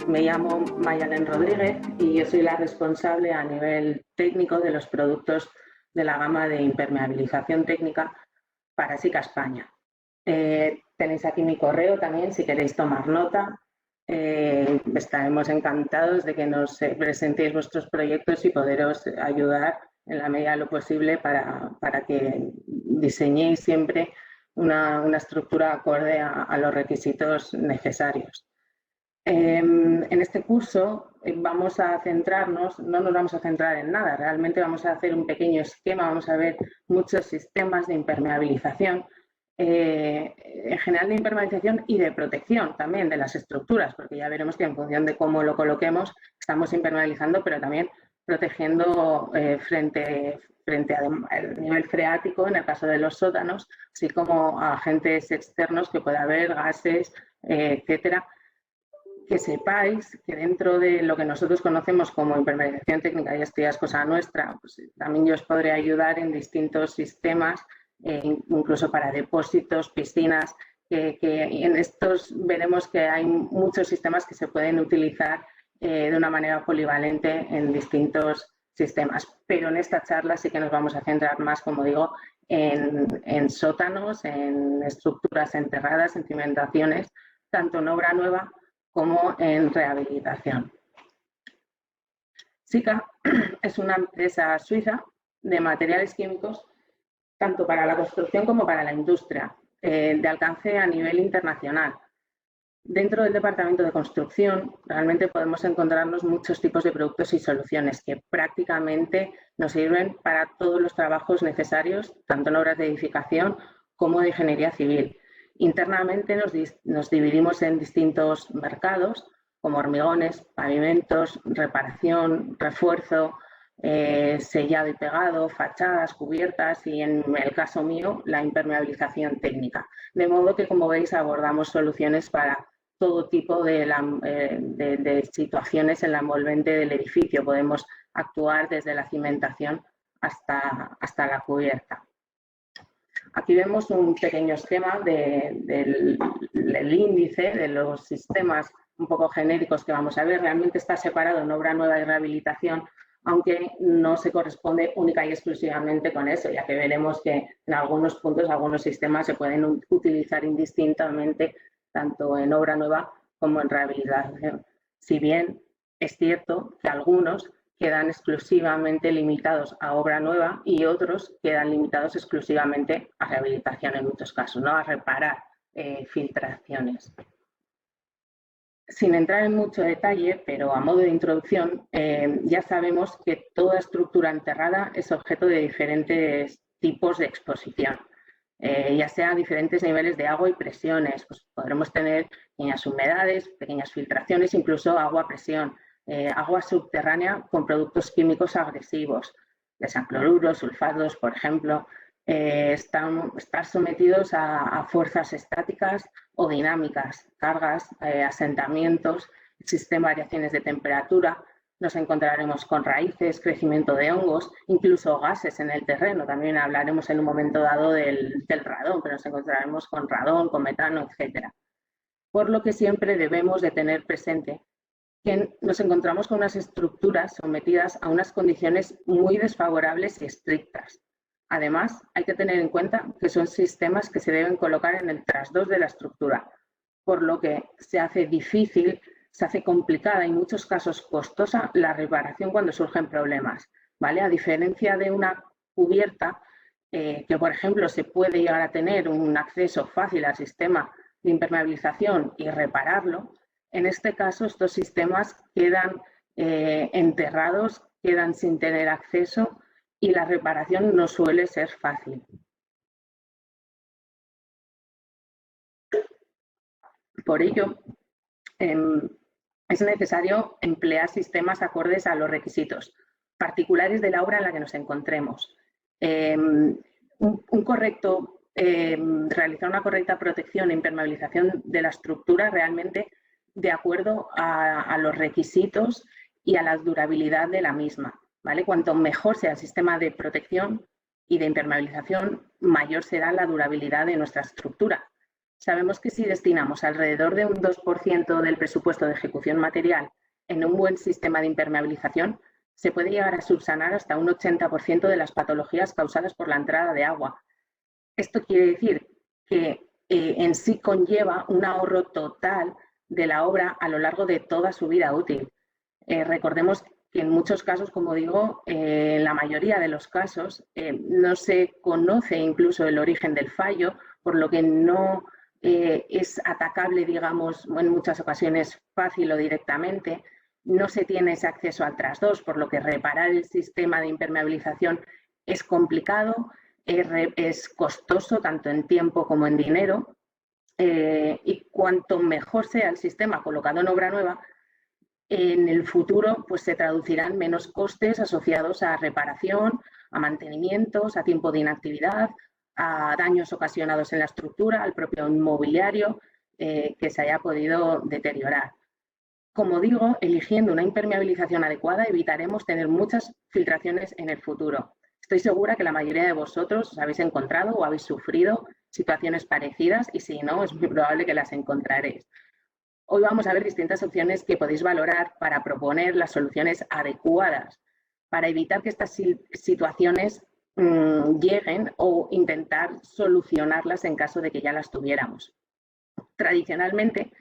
Me llamo Mayalen Rodríguez y yo soy la responsable a nivel técnico de los productos de la gama de impermeabilización técnica para SICA España. Tenéis aquí mi correo también si queréis tomar nota. Estaremos encantados de que nos presentéis vuestros proyectos y poderos ayudar en la medida de lo posible para que diseñéis siempre una estructura acorde a los requisitos necesarios. En este curso vamos a centrarnos, no nos vamos a centrar en nada, realmente vamos a hacer un pequeño esquema, vamos a ver muchos sistemas de impermeabilización, en general de impermeabilización y de protección también de las estructuras, porque ya veremos que en función de cómo lo coloquemos estamos impermeabilizando, pero también protegiendo frente al nivel freático en el caso de los sótanos, así como a agentes externos que pueda haber, gases, etcétera. Que sepáis que dentro de lo que nosotros conocemos como impermeabilización técnica, y esto ya es cosa nuestra, pues también yo os podré ayudar en distintos sistemas, incluso para depósitos, piscinas, que en estos veremos que hay muchos sistemas que se pueden utilizar de una manera polivalente en distintos sistemas. Pero en esta charla sí que nos vamos a centrar más, como digo, en sótanos, en estructuras enterradas, en cimentaciones, tanto en obra nueva como en rehabilitación. SICA es una empresa suiza de materiales químicos, tanto para la construcción como para la industria, de alcance a nivel internacional. Dentro del departamento de construcción realmente podemos encontrarnos muchos tipos de productos y soluciones que prácticamente nos sirven para todos los trabajos necesarios, tanto en obras de edificación como de ingeniería civil. Internamente nos dividimos en distintos mercados, como hormigones, pavimentos, reparación, refuerzo, sellado y pegado, fachadas, cubiertas y, en el caso mío, la impermeabilización técnica. De modo que, como veis, abordamos soluciones para todo tipo de situaciones en la envolvente del edificio. Podemos actuar desde la cimentación hasta la cubierta. Aquí vemos un pequeño esquema del índice de los sistemas un poco genéricos que vamos a ver. Realmente está separado en obra nueva y rehabilitación, aunque no se corresponde única y exclusivamente con eso, ya que veremos que en algunos puntos, algunos sistemas se pueden utilizar indistintamente tanto en obra nueva como en rehabilitación. Si bien es cierto que algunos quedan exclusivamente limitados a obra nueva y otros quedan limitados exclusivamente a rehabilitación en muchos casos, ¿no? A reparar filtraciones. Sin entrar en mucho detalle, pero a modo de introducción, ya sabemos que toda estructura enterrada es objeto de diferentes tipos de exposición, ya sea a diferentes niveles de agua y presiones. Pues podremos tener pequeñas humedades, pequeñas filtraciones, incluso agua a presión. Agua subterránea con productos químicos agresivos, de cloruros, sulfatos, por ejemplo, están sometidos a fuerzas estáticas o dinámicas, cargas, asentamientos, existen variaciones de temperatura, nos encontraremos con raíces, crecimiento de hongos, incluso gases en el terreno. También hablaremos en un momento dado del radón, pero nos encontraremos con radón, con metano, etc. Por lo que siempre debemos de tener presente que nos encontramos con unas estructuras sometidas a unas condiciones muy desfavorables y estrictas. Además, hay que tener en cuenta que son sistemas que se deben colocar en el trasdos de la estructura, por lo que se hace difícil, se hace complicada y en muchos casos costosa la reparación cuando surgen problemas, ¿vale? A diferencia de una cubierta, que por ejemplo se puede llegar a tener un acceso fácil al sistema de impermeabilización y repararlo, en este caso estos sistemas quedan enterrados, quedan sin tener acceso y la reparación no suele ser fácil. Por ello, es necesario emplear sistemas acordes a los requisitos particulares de la obra en la que nos encontremos. Realizar una correcta protección e impermeabilización de la estructura realmente de acuerdo a los requisitos y a la durabilidad de la misma, ¿vale? Cuanto mejor sea el sistema de protección y de impermeabilización, mayor será la durabilidad de nuestra estructura. Sabemos que si destinamos alrededor de un 2% del presupuesto de ejecución material en un buen sistema de impermeabilización, se puede llegar a subsanar hasta un 80% de las patologías causadas por la entrada de agua. Esto quiere decir que en sí conlleva un ahorro total de la obra a lo largo de toda su vida útil. Recordemos que en muchos casos, como digo, en la mayoría de los casos no se conoce incluso el origen del fallo, por lo que no es atacable, digamos, en muchas ocasiones fácil o directamente. No se tiene ese acceso al trasdos, por lo que reparar el sistema de impermeabilización es complicado, es costoso tanto en tiempo como en dinero, y cuanto mejor sea el sistema colocado en obra nueva, en el futuro pues, se traducirán menos costes asociados a reparación, a mantenimientos, a tiempo de inactividad, a daños ocasionados en la estructura, al propio inmobiliario que se haya podido deteriorar. Como digo, eligiendo una impermeabilización adecuada evitaremos tener muchas filtraciones en el futuro. Estoy segura que la mayoría de vosotros os habéis encontrado o habéis sufrido situaciones parecidas y si no, es muy probable que las encontraréis. Hoy vamos a ver distintas opciones que podéis valorar para proponer las soluciones adecuadas para evitar que estas situaciones lleguen o intentar solucionarlas en caso de que ya las tuviéramos. Tradicionalmente,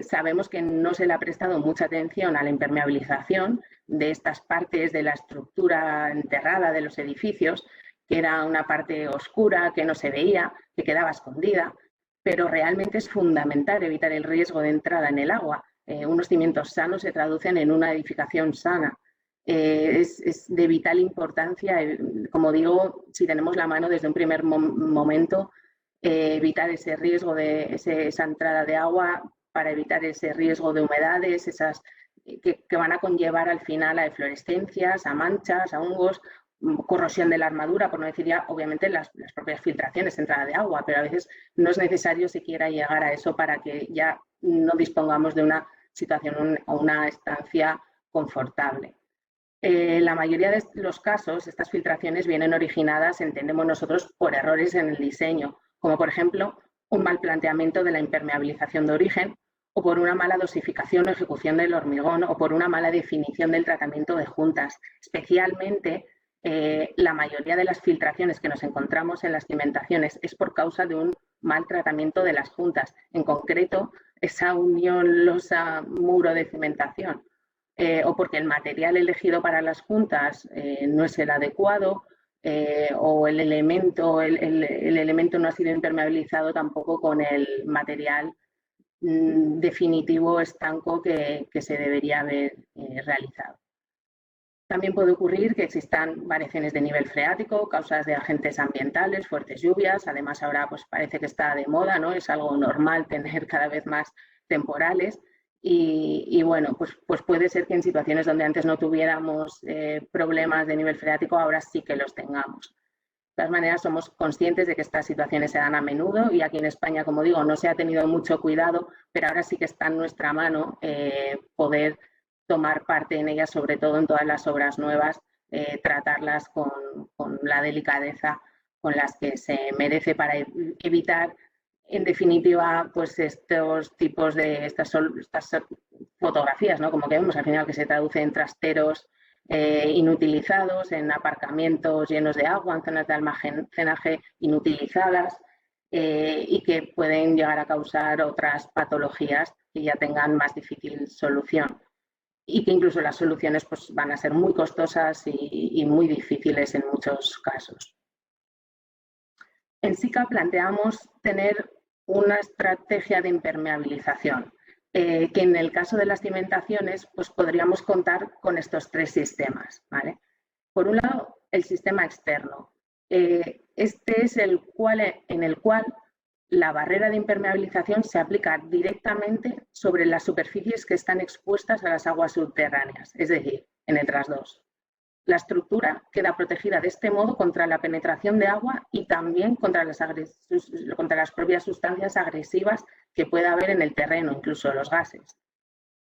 sabemos que no se le ha prestado mucha atención a la impermeabilización de estas partes de la estructura enterrada de los edificios, que era una parte oscura, que no se veía, que quedaba escondida, pero realmente es fundamental evitar el riesgo de entrada en el agua. Unos cimientos sanos se traducen en una edificación sana. Es de vital importancia, como digo, si tenemos la mano desde un primer momento, evitar ese riesgo de esa entrada de agua, para evitar ese riesgo de humedades, esas que van a conllevar al final a eflorescencias, a manchas, a hongos, corrosión de la armadura, por no decir ya, obviamente, las propias filtraciones, entrada de agua, pero a veces no es necesario siquiera llegar a eso para que ya no dispongamos de una situación o una estancia confortable. La mayoría de los casos, estas filtraciones vienen originadas, entendemos nosotros, por errores en el diseño, como por ejemplo un mal planteamiento de la impermeabilización de origen, o por una mala dosificación o ejecución del hormigón, o por una mala definición del tratamiento de juntas. Especialmente, la mayoría de las filtraciones que nos encontramos en las cimentaciones es por causa de un mal tratamiento de las juntas, en concreto esa unión losa-muro de cimentación, o porque el material elegido para las juntas no es el adecuado, o el elemento no ha sido impermeabilizado tampoco con el material definitivo estanco que se debería haber realizado. También puede ocurrir que existan variaciones de nivel freático, causas de agentes ambientales, fuertes lluvias. Además, ahora pues, parece que está de moda, ¿no? Es algo normal tener cada vez más temporales. Y bueno, pues puede ser que en situaciones donde antes no tuviéramos problemas de nivel freático, ahora sí que los tengamos. De todas maneras, somos conscientes de que estas situaciones se dan a menudo y aquí en España, como digo, no se ha tenido mucho cuidado, pero ahora sí que está en nuestra mano poder tomar parte en ellas, sobre todo en todas las obras nuevas, tratarlas con la delicadeza con las que se merece para evitar, en definitiva, pues estos tipos de estas fotografías, ¿no? Como que vemos al final que se traduce en trasteros inutilizados, en aparcamientos llenos de agua, en zonas de almacenaje inutilizadas y que pueden llegar a causar otras patologías que ya tengan más difícil solución y que incluso las soluciones pues, van a ser muy costosas y muy difíciles en muchos casos. En SICA planteamos tener una estrategia de impermeabilización, que en el caso de las cimentaciones pues podríamos contar con estos tres sistemas, ¿vale? Por un lado, el sistema externo. Este es en el cual la barrera de impermeabilización se aplica directamente sobre las superficies que están expuestas a las aguas subterráneas, es decir, en el trasdos. La estructura queda protegida de este modo contra la penetración de agua y también contra las propias sustancias agresivas que pueda haber en el terreno, incluso los gases.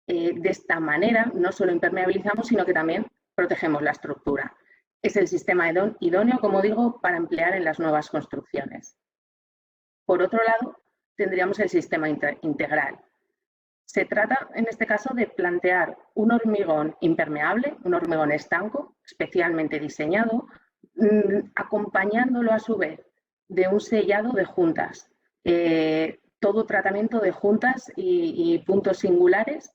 De esta manera, no solo impermeabilizamos, sino que también protegemos la estructura. Es el sistema idóneo, como digo, para emplear en las nuevas construcciones. Por otro lado, tendríamos el sistema integral. Se trata, en este caso, de plantear un hormigón impermeable, un hormigón estanco, especialmente diseñado, acompañándolo a su vez de un sellado de juntas. Todo tratamiento de juntas y puntos singulares.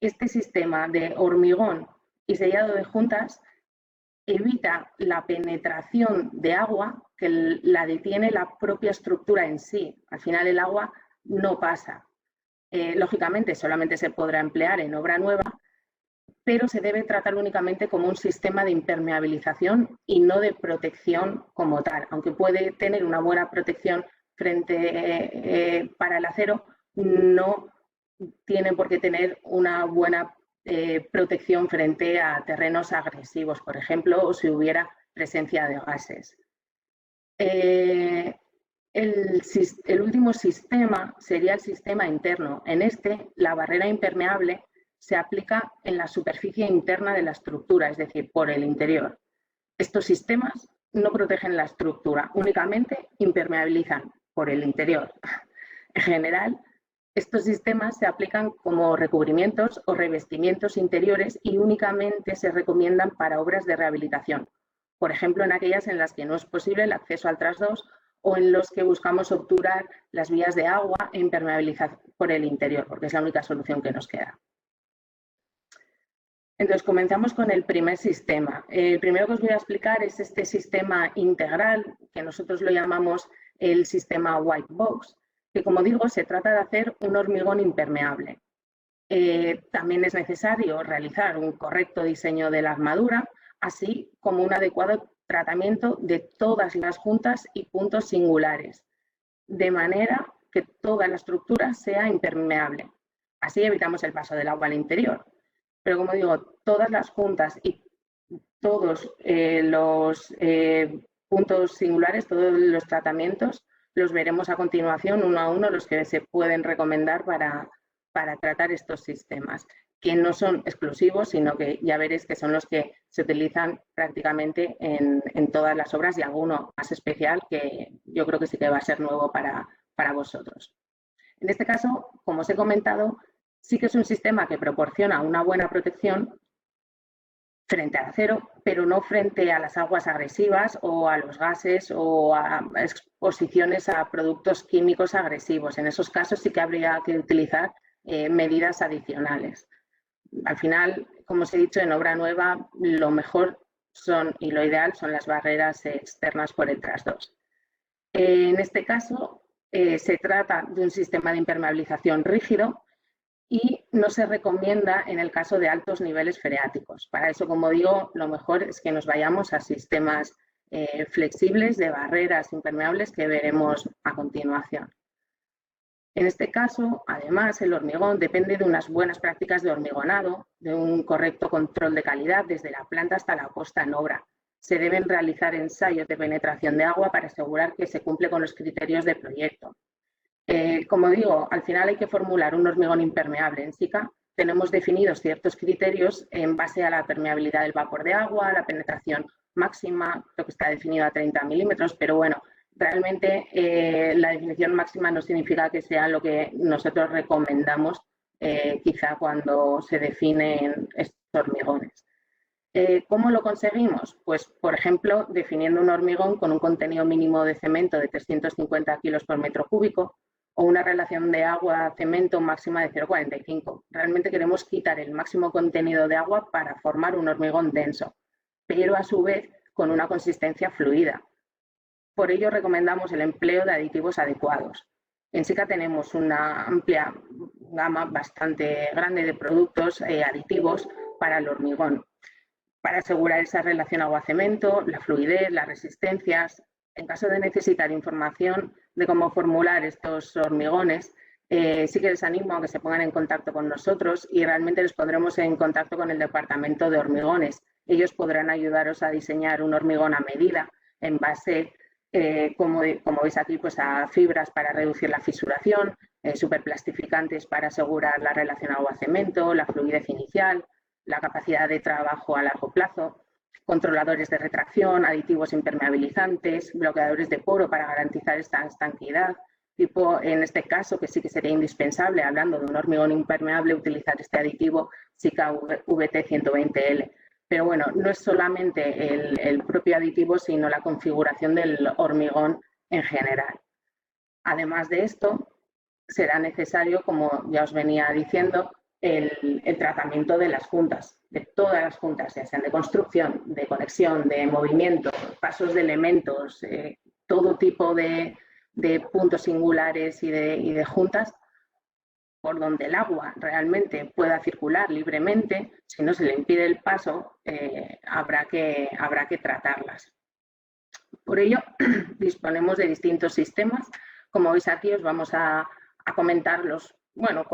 Este sistema de hormigón y sellado de juntas evita la penetración de agua que la detiene la propia estructura en sí. Al final el agua no pasa. Lógicamente solamente se podrá emplear en obra nueva, pero se debe tratar únicamente como un sistema de impermeabilización y no de protección como tal. Aunque puede tener una buena protección para el acero, no tiene por qué tener una buena protección frente a terrenos agresivos, por ejemplo, o si hubiera presencia de gases. El último sistema sería el sistema interno. En este, la barrera impermeable se aplica en la superficie interna de la estructura, es decir, por el interior. Estos sistemas no protegen la estructura, únicamente impermeabilizan por el interior. En general, estos sistemas se aplican como recubrimientos o revestimientos interiores y únicamente se recomiendan para obras de rehabilitación. Por ejemplo, en aquellas en las que no es posible el acceso al trasdos o en los que buscamos obturar las vías de agua e impermeabilizar por el interior, porque es la única solución que nos queda. Entonces, comenzamos con el primer sistema. El primero que os voy a explicar es este sistema integral, que nosotros lo llamamos el sistema White Box, que, como digo, se trata de hacer un hormigón impermeable. También es necesario realizar un correcto diseño de la armadura, así como un adecuado tratamiento de todas las juntas y puntos singulares, de manera que toda la estructura sea impermeable. Así evitamos el paso del agua al interior. Pero, como digo, todas las juntas y todos los puntos singulares, todos los tratamientos, los veremos a continuación uno a uno, los que se pueden recomendar para tratar estos sistemas, que no son exclusivos, sino que ya veréis que son los que se utilizan prácticamente en todas las obras y alguno más especial que yo creo que sí que va a ser nuevo para vosotros. En este caso, como os he comentado, sí que es un sistema que proporciona una buena protección frente al acero, pero no frente a las aguas agresivas o a los gases o a exposiciones a productos químicos agresivos. En esos casos sí que habría que utilizar medidas adicionales. Al final, como os he dicho, en obra nueva lo mejor y lo ideal son las barreras externas por el trasdos. En este caso se trata de un sistema de impermeabilización rígido y no se recomienda en el caso de altos niveles freáticos. Para eso, como digo, lo mejor es que nos vayamos a sistemas flexibles de barreras impermeables que veremos a continuación. En este caso, además, el hormigón depende de unas buenas prácticas de hormigonado, de un correcto control de calidad desde la planta hasta la puesta en obra. Se deben realizar ensayos de penetración de agua para asegurar que se cumple con los criterios de proyecto. Como digo, al final hay que formular un hormigón impermeable. En SICA tenemos definidos ciertos criterios en base a la permeabilidad del vapor de agua, la penetración máxima, creo que está definido a 30 milímetros, pero bueno, realmente la definición máxima no significa que sea lo que nosotros recomendamos quizá cuando se definen estos hormigones. ¿Cómo lo conseguimos? Pues, por ejemplo, definiendo un hormigón con un contenido mínimo de cemento de 350 kilos por metro cúbico o una relación de agua-cemento máxima de 0,45. Realmente queremos quitar el máximo contenido de agua para formar un hormigón denso, pero a su vez con una consistencia fluida. Por ello recomendamos el empleo de aditivos adecuados. En SICA tenemos una amplia gama bastante grande de productos aditivos para el hormigón, para asegurar esa relación agua-cemento, la fluidez, las resistencias. En caso de necesitar información de cómo formular estos hormigones, sí que les animo a que se pongan en contacto con nosotros y realmente les pondremos en contacto con el departamento de hormigones. Ellos podrán ayudaros a diseñar un hormigón a medida en base, como veis aquí, pues a fibras para reducir la fisuración, superplastificantes para asegurar la relación agua-cemento, la fluidez inicial, la capacidad de trabajo a largo plazo, controladores de retracción, aditivos impermeabilizantes, bloqueadores de poro para garantizar esta estanquidad, tipo, en este caso, que sí que sería indispensable, hablando de un hormigón impermeable, utilizar este aditivo Sika VT120L. Pero bueno, no es solamente el propio aditivo, sino la configuración del hormigón en general. Además de esto, será necesario, como ya os venía diciendo, el tratamiento de las juntas, de todas las juntas, ya sean de construcción, de conexión, de movimiento, pasos de elementos, todo tipo de puntos singulares y de juntas, por donde el agua realmente pueda circular libremente. Si no se le impide el paso, habrá que tratarlas. Por ello, disponemos de distintos sistemas. Como veis aquí, os vamos a comentar los, bueno,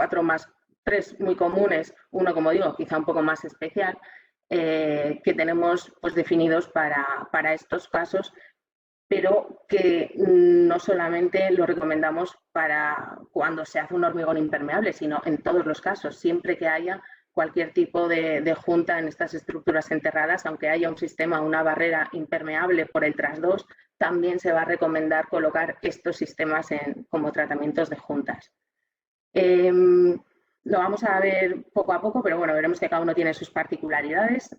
tres muy comunes, uno, como digo, quizá un poco más especial, que tenemos pues definidos para estos casos, pero que no solamente lo recomendamos para cuando se hace un hormigón impermeable, sino en todos los casos, siempre que haya cualquier tipo de junta en estas estructuras enterradas, aunque haya un sistema, una barrera impermeable por el trasdos, también se va a recomendar colocar estos sistemas como tratamientos de juntas. Lo vamos a ver poco a poco, pero bueno, veremos que cada uno tiene sus particularidades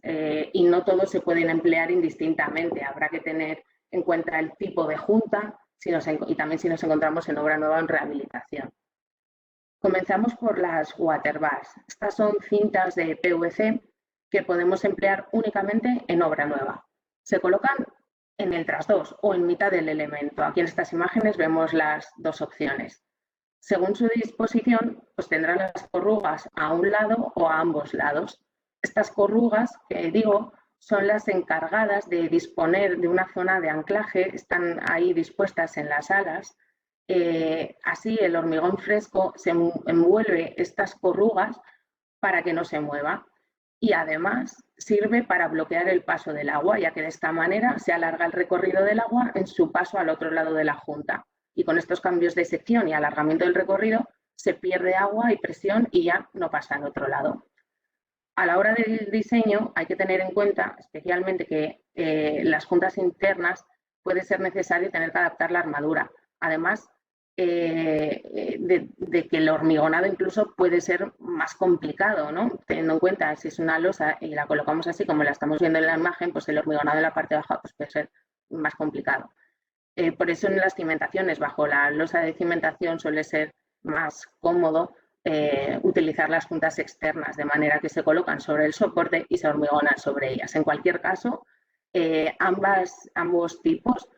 y no todos se pueden emplear indistintamente. Habrá que tener en cuenta el tipo de junta y también si nos encontramos en obra nueva o en rehabilitación. Comenzamos por las water bars. Estas son cintas de PVC que podemos emplear únicamente en obra nueva. Se colocan en el trasdos o en mitad del elemento. Aquí en estas imágenes vemos las dos opciones. Según su disposición, pues tendrán las corrugas a un lado o a ambos lados. Estas corrugas, que digo, son las encargadas de disponer de una zona de anclaje, están ahí dispuestas en las alas. Así el hormigón fresco se envuelve estas corrugas para que no se mueva y además sirve para bloquear el paso del agua, ya que de esta manera se alarga el recorrido del agua en su paso al otro lado de la junta. Y con estos cambios de sección y alargamiento del recorrido se pierde agua y presión y ya no pasa al otro lado. A la hora del diseño hay que tener en cuenta especialmente que las juntas internas puede ser necesario tener que adaptar la armadura. Además de que el hormigonado incluso puede ser más complicado, ¿no? Teniendo en cuenta si es una losa y la colocamos así como la estamos viendo en la imagen, pues el hormigonado en la parte baja pues puede ser más complicado. Por eso en las cimentaciones, bajo la losa de cimentación, suele ser más cómodo utilizar las juntas externas, de manera que se colocan sobre el soporte y se hormigonan sobre ellas. En cualquier caso, ambos tipos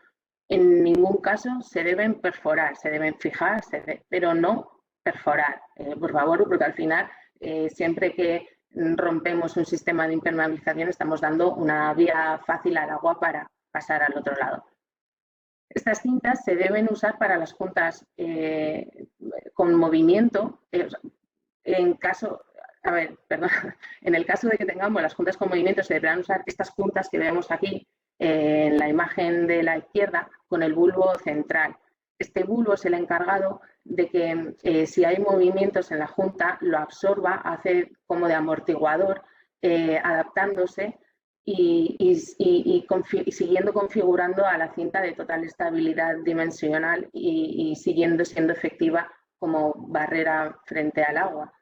en ningún caso se deben perforar, se deben fijar, pero no perforar, por favor, porque al final siempre que rompemos un sistema de impermeabilización estamos dando una vía fácil al agua para pasar al otro lado. Estas cintas se deben usar para las juntas con movimiento. En el caso de que tengamos las juntas con movimiento, se deberán usar estas juntas que vemos aquí en la imagen de la izquierda con el bulbo central. Este bulbo es el encargado de que si hay movimientos en la junta lo absorba, hace como de amortiguador, adaptándose y siguiendo configurando a la cinta de total estabilidad dimensional y siguiendo siendo efectiva como barrera frente al agua.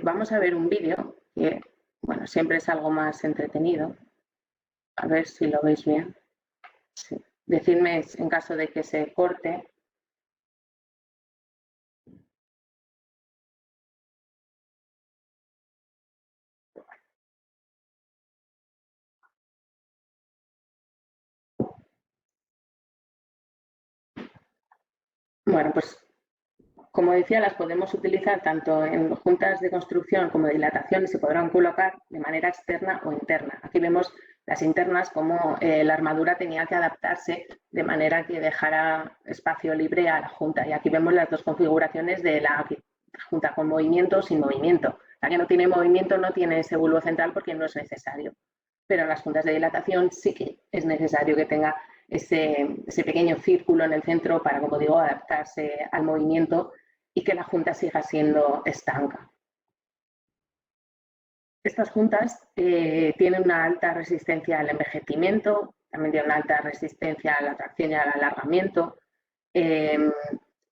Vamos a ver un vídeo que, bueno, siempre es algo más entretenido. A ver si lo veis bien. Sí. Decidme en caso de que se corte. Bueno, pues como decía, las podemos utilizar tanto en juntas de construcción como de dilatación y se podrán colocar de manera externa o interna. Aquí vemos las internas como la armadura tenía que adaptarse de manera que dejara espacio libre a la junta. Y aquí vemos las dos configuraciones de la junta con movimiento o sin movimiento. La que no tiene movimiento no tiene ese bulbo central porque no es necesario. Pero en las juntas de dilatación sí que es necesario que tenga ese pequeño círculo en el centro para, como digo, adaptarse al movimiento y que la junta siga siendo estanca. Estas juntas tienen una alta resistencia al envejecimiento, también tienen una alta resistencia a la tracción y al alargamiento.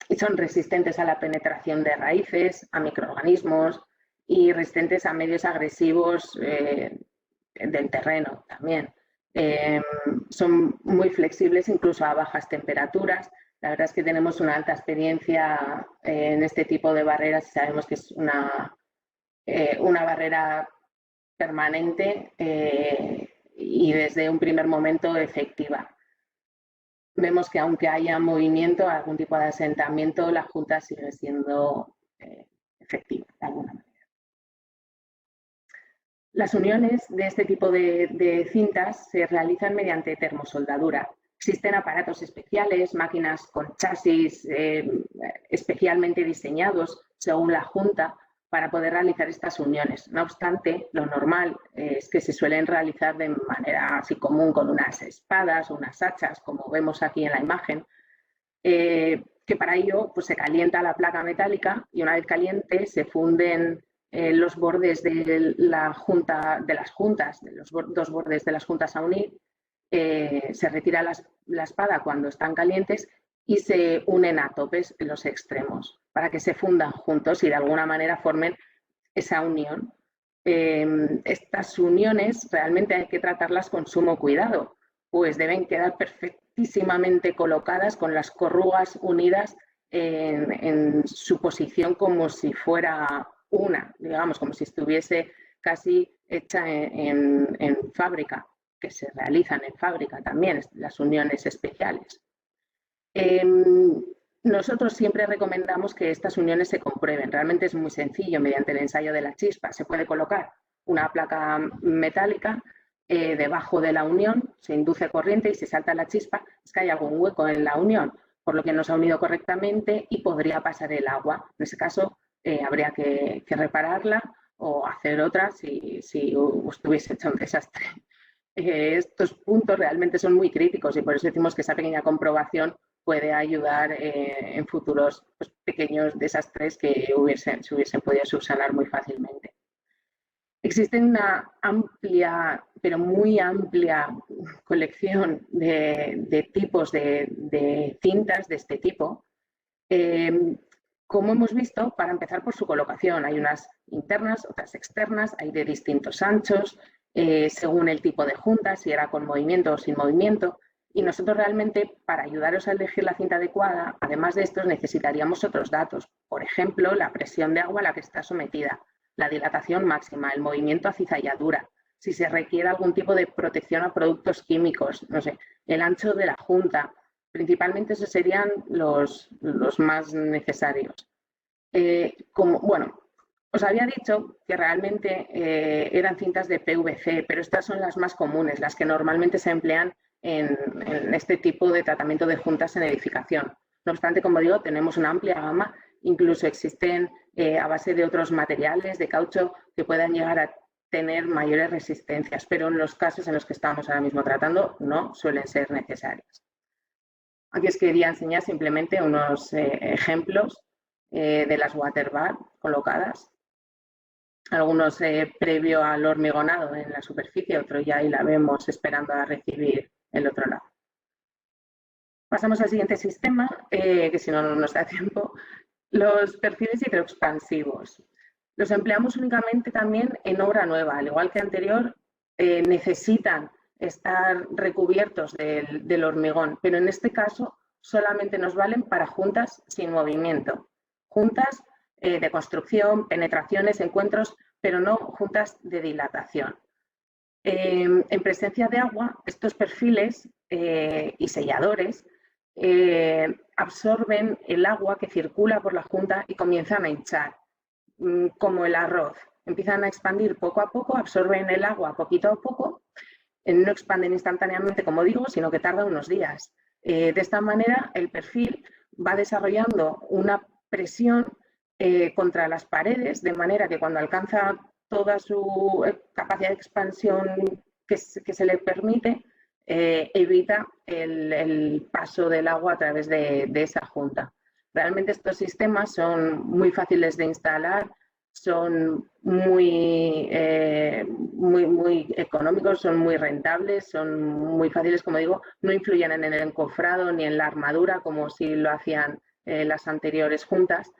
y son resistentes a la penetración de raíces, a microorganismos y resistentes a medios agresivos del terreno también. Son muy flexibles incluso a bajas temperaturas. La verdad es que tenemos una alta experiencia en este tipo de barreras y sabemos que es una barrera permanente y desde un primer momento efectiva. Vemos que aunque haya movimiento, algún tipo de asentamiento, la junta sigue siendo efectiva de alguna manera. Las uniones de este tipo de cintas se realizan mediante termosoldadura. Existen aparatos especiales, máquinas con chasis especialmente diseñados según la junta para poder realizar estas uniones. No obstante, lo normal es que se suelen realizar de manera así común con unas espadas o unas hachas, como vemos aquí en la imagen, que para ello pues, se calienta la placa metálica y una vez caliente se funden los bordes de las juntas, de los dos bordes de las juntas a unir, se retira la espada cuando están calientes y se unen a topes en los extremos para que se fundan juntos y de alguna manera formen esa unión. Estas uniones realmente hay que tratarlas con sumo cuidado, pues deben quedar perfectísimamente colocadas con las corrugas unidas en su posición como si fuera una, digamos, como si estuviese casi hecha en fábrica, que se realizan en fábrica también, las uniones especiales. Nosotros siempre recomendamos que estas uniones se comprueben. Realmente es muy sencillo, mediante el ensayo de la chispa. Se puede colocar una placa metálica debajo de la unión, se induce corriente y se salta la chispa. Es que hay algún hueco en la unión, por lo que no se ha unido correctamente y podría pasar el agua. En ese caso, habría que repararla o hacer otra si estuviese hecho un desastre. Estos puntos realmente son muy críticos y por eso decimos que esa pequeña comprobación puede ayudar en futuros pues, pequeños desastres que se hubiesen podido subsanar muy fácilmente. Existe una amplia, pero muy amplia colección de tipos de cintas de este tipo. Como hemos visto, para empezar por su colocación, hay unas internas, otras externas, hay de distintos anchos, según el tipo de junta, si era con movimiento o sin movimiento. Y nosotros realmente, para ayudaros a elegir la cinta adecuada, además de estos, necesitaríamos otros datos. Por ejemplo, la presión de agua a la que está sometida, la dilatación máxima, el movimiento a cizalladura, si se requiere algún tipo de protección a productos químicos, no sé, el ancho de la junta. Principalmente esos serían los más necesarios. Bueno, os había dicho que realmente eran cintas de PVC, pero estas son las más comunes, las que normalmente se emplean en este tipo de tratamiento de juntas en edificación. No obstante, como digo, tenemos una amplia gama, incluso existen a base de otros materiales, de caucho, que puedan llegar a tener mayores resistencias, pero en los casos en los que estamos ahora mismo tratando no suelen ser necesarias. Aquí os quería enseñar simplemente unos ejemplos de las waterbar colocadas. Algunos previo al hormigonado en la superficie, otro ya ahí la vemos esperando a recibir el otro lado. Pasamos al siguiente sistema, que si no, no nos da tiempo. Los perfiles hidroexpansivos. Los empleamos únicamente también en obra nueva, al igual que anterior, necesitan estar recubiertos del hormigón, pero en este caso solamente nos valen para juntas sin movimiento. Juntas de construcción, penetraciones, encuentros, pero no juntas de dilatación. En presencia de agua, estos perfiles y selladores absorben el agua que circula por la junta y comienzan a hinchar, como el arroz. Empiezan a expandir poco a poco, absorben el agua poquito a poco, no expanden instantáneamente, como digo, sino que tarda unos días. De esta manera, el perfil va desarrollando una presión contra las paredes, de manera que cuando alcanza toda su capacidad de expansión que se le permite, evita el paso del agua a través de esa junta. Realmente estos sistemas son muy fáciles de instalar, son muy económicos, son muy rentables, son muy fáciles, como digo, no influyen en el encofrado ni en la armadura como si lo hacían las anteriores juntas,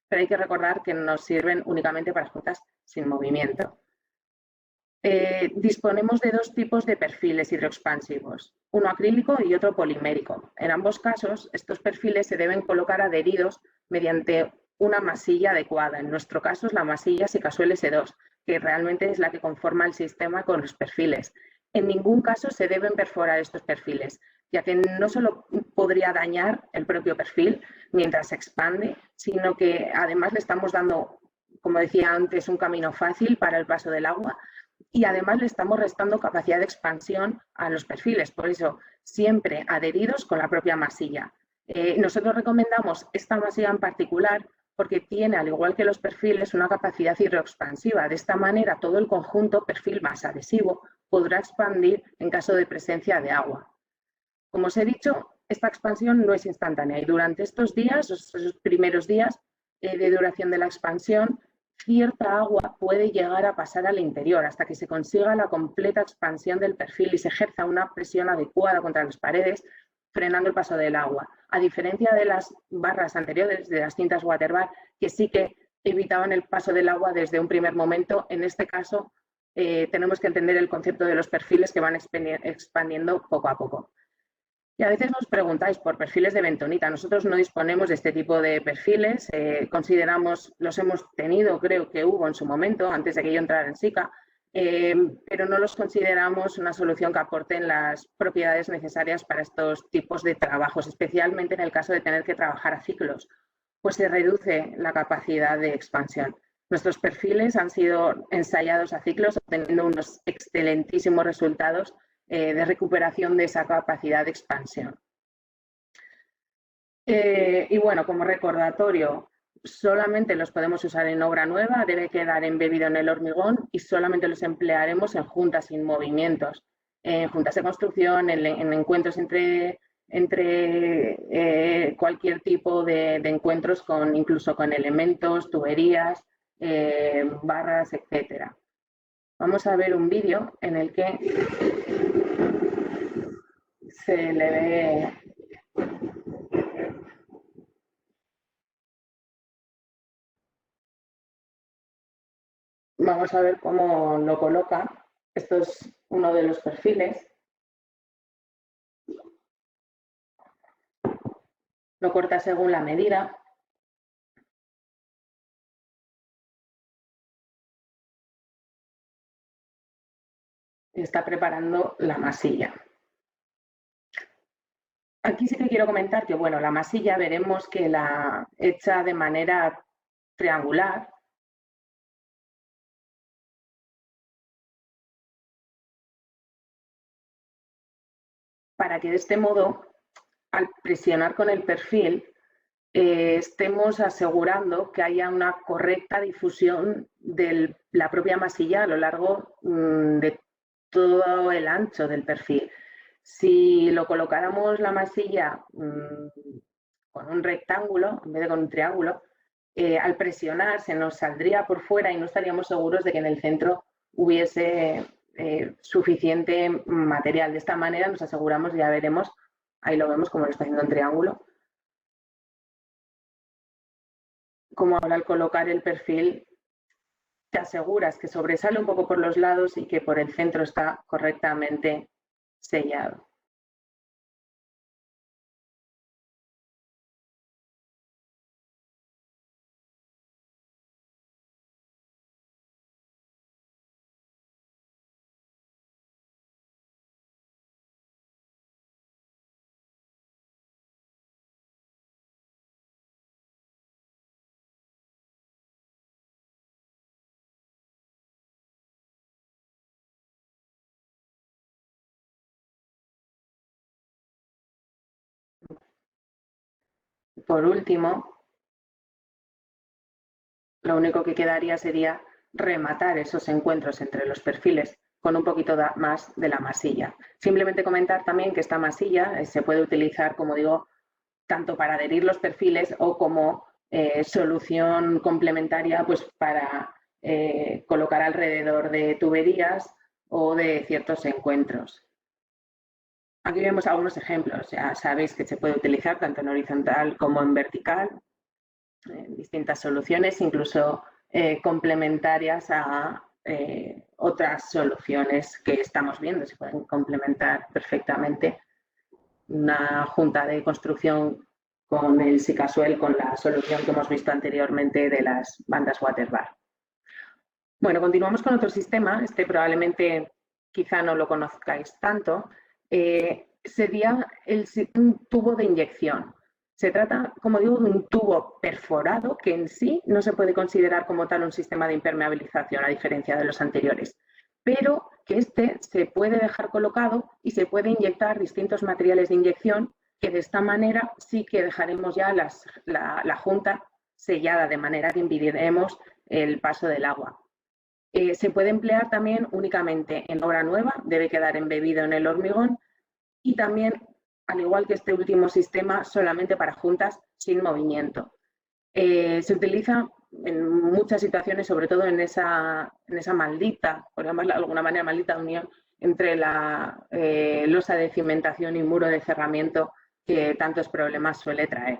pero hay que recordar que nos sirven únicamente para juntas sin movimiento. Disponemos de dos tipos de perfiles hidroexpansivos, uno acrílico y otro polimérico. En ambos casos, estos perfiles se deben colocar adheridos mediante una masilla adecuada. En nuestro caso es la masilla Sicasol S2, que realmente es la que conforma el sistema con los perfiles. En ningún caso se deben perforar estos perfiles, ya que no solo podría dañar el propio perfil mientras se expande, sino que además le estamos dando, como decía antes, un camino fácil para el paso del agua y además le estamos restando capacidad de expansión a los perfiles. Por eso, siempre adheridos con la propia masilla. Nosotros recomendamos esta masilla en particular porque tiene, al igual que los perfiles, una capacidad hidroexpansiva. De esta manera, todo el conjunto, perfil más adhesivo, podrá expandir en caso de presencia de agua. Como os he dicho, esta expansión no es instantánea y durante estos días, esos primeros días de duración de la expansión, cierta agua puede llegar a pasar al interior hasta que se consiga la completa expansión del perfil y se ejerza una presión adecuada contra las paredes, frenando el paso del agua. A diferencia de las barras anteriores, de las cintas Waterbar, que sí que evitaban el paso del agua desde un primer momento, en este caso tenemos que entender el concepto de los perfiles que van expandiendo poco a poco. Y a veces nos preguntáis por perfiles de bentonita. Nosotros no disponemos de este tipo de perfiles. Consideramos, los hemos tenido, creo que hubo en su momento, antes de que yo entrara en SICA, pero no los consideramos una solución que aporten las propiedades necesarias para estos tipos de trabajos, especialmente en el caso de tener que trabajar a ciclos, pues se reduce la capacidad de expansión. Nuestros perfiles han sido ensayados a ciclos, obteniendo unos excelentísimos resultados de recuperación de esa capacidad de expansión. Y bueno, como recordatorio, solamente los podemos usar en obra nueva, debe quedar embebido en el hormigón y solamente los emplearemos en juntas sin movimientos, en juntas de construcción, en encuentros entre cualquier tipo de encuentros, incluso con elementos, tuberías, barras, etcétera. Vamos a ver un vídeo en el que se le ve vamos a ver cómo lo coloca. Esto es uno de los perfiles. Lo corta según la medida. Y está preparando la masilla. Aquí sí que quiero comentar que, bueno, la masilla veremos que la hecha de manera triangular. Para que de este modo, al presionar con el perfil, estemos asegurando que haya una correcta difusión de la propia masilla a lo largo de todo el ancho del perfil. Si lo colocáramos la masilla con un rectángulo en vez de con un triángulo, al presionar se nos saldría por fuera y no estaríamos seguros de que en el centro hubiese suficiente material. De esta manera nos aseguramos, ya veremos, ahí lo vemos como lo está haciendo en triángulo, como ahora al colocar el perfil te aseguras que sobresale un poco por los lados y que por el centro está correctamente sellado. Por último, lo único que quedaría sería rematar esos encuentros entre los perfiles con un poquito más de la masilla. Simplemente comentar también que esta masilla se puede utilizar, como digo, tanto para adherir los perfiles o como solución complementaria pues, para colocar alrededor de tuberías o de ciertos encuentros. Aquí vemos algunos ejemplos. Ya sabéis que se puede utilizar tanto en horizontal como en vertical, distintas soluciones, incluso complementarias a otras soluciones que estamos viendo. Se pueden complementar perfectamente una junta de construcción con el Sicasuel, con la solución que hemos visto anteriormente de las bandas Waterbar. Bueno, continuamos con otro sistema. Este probablemente quizá no lo conozcáis tanto. Sería un tubo de inyección. Se trata, como digo, de un tubo perforado que en sí no se puede considerar como tal un sistema de impermeabilización, a diferencia de los anteriores, pero que este se puede dejar colocado y se puede inyectar distintos materiales de inyección, que de esta manera sí que dejaremos ya la junta sellada, de manera que impediremos el paso del agua. Se puede emplear también únicamente en obra nueva, debe quedar embebido en el hormigón, y también, al igual que este último sistema, solamente para juntas sin movimiento. Se utiliza en muchas situaciones, sobre todo en esa maldita, por llamarla de alguna manera, maldita unión entre la losa de cimentación y muro de cerramiento que tantos problemas suele traer.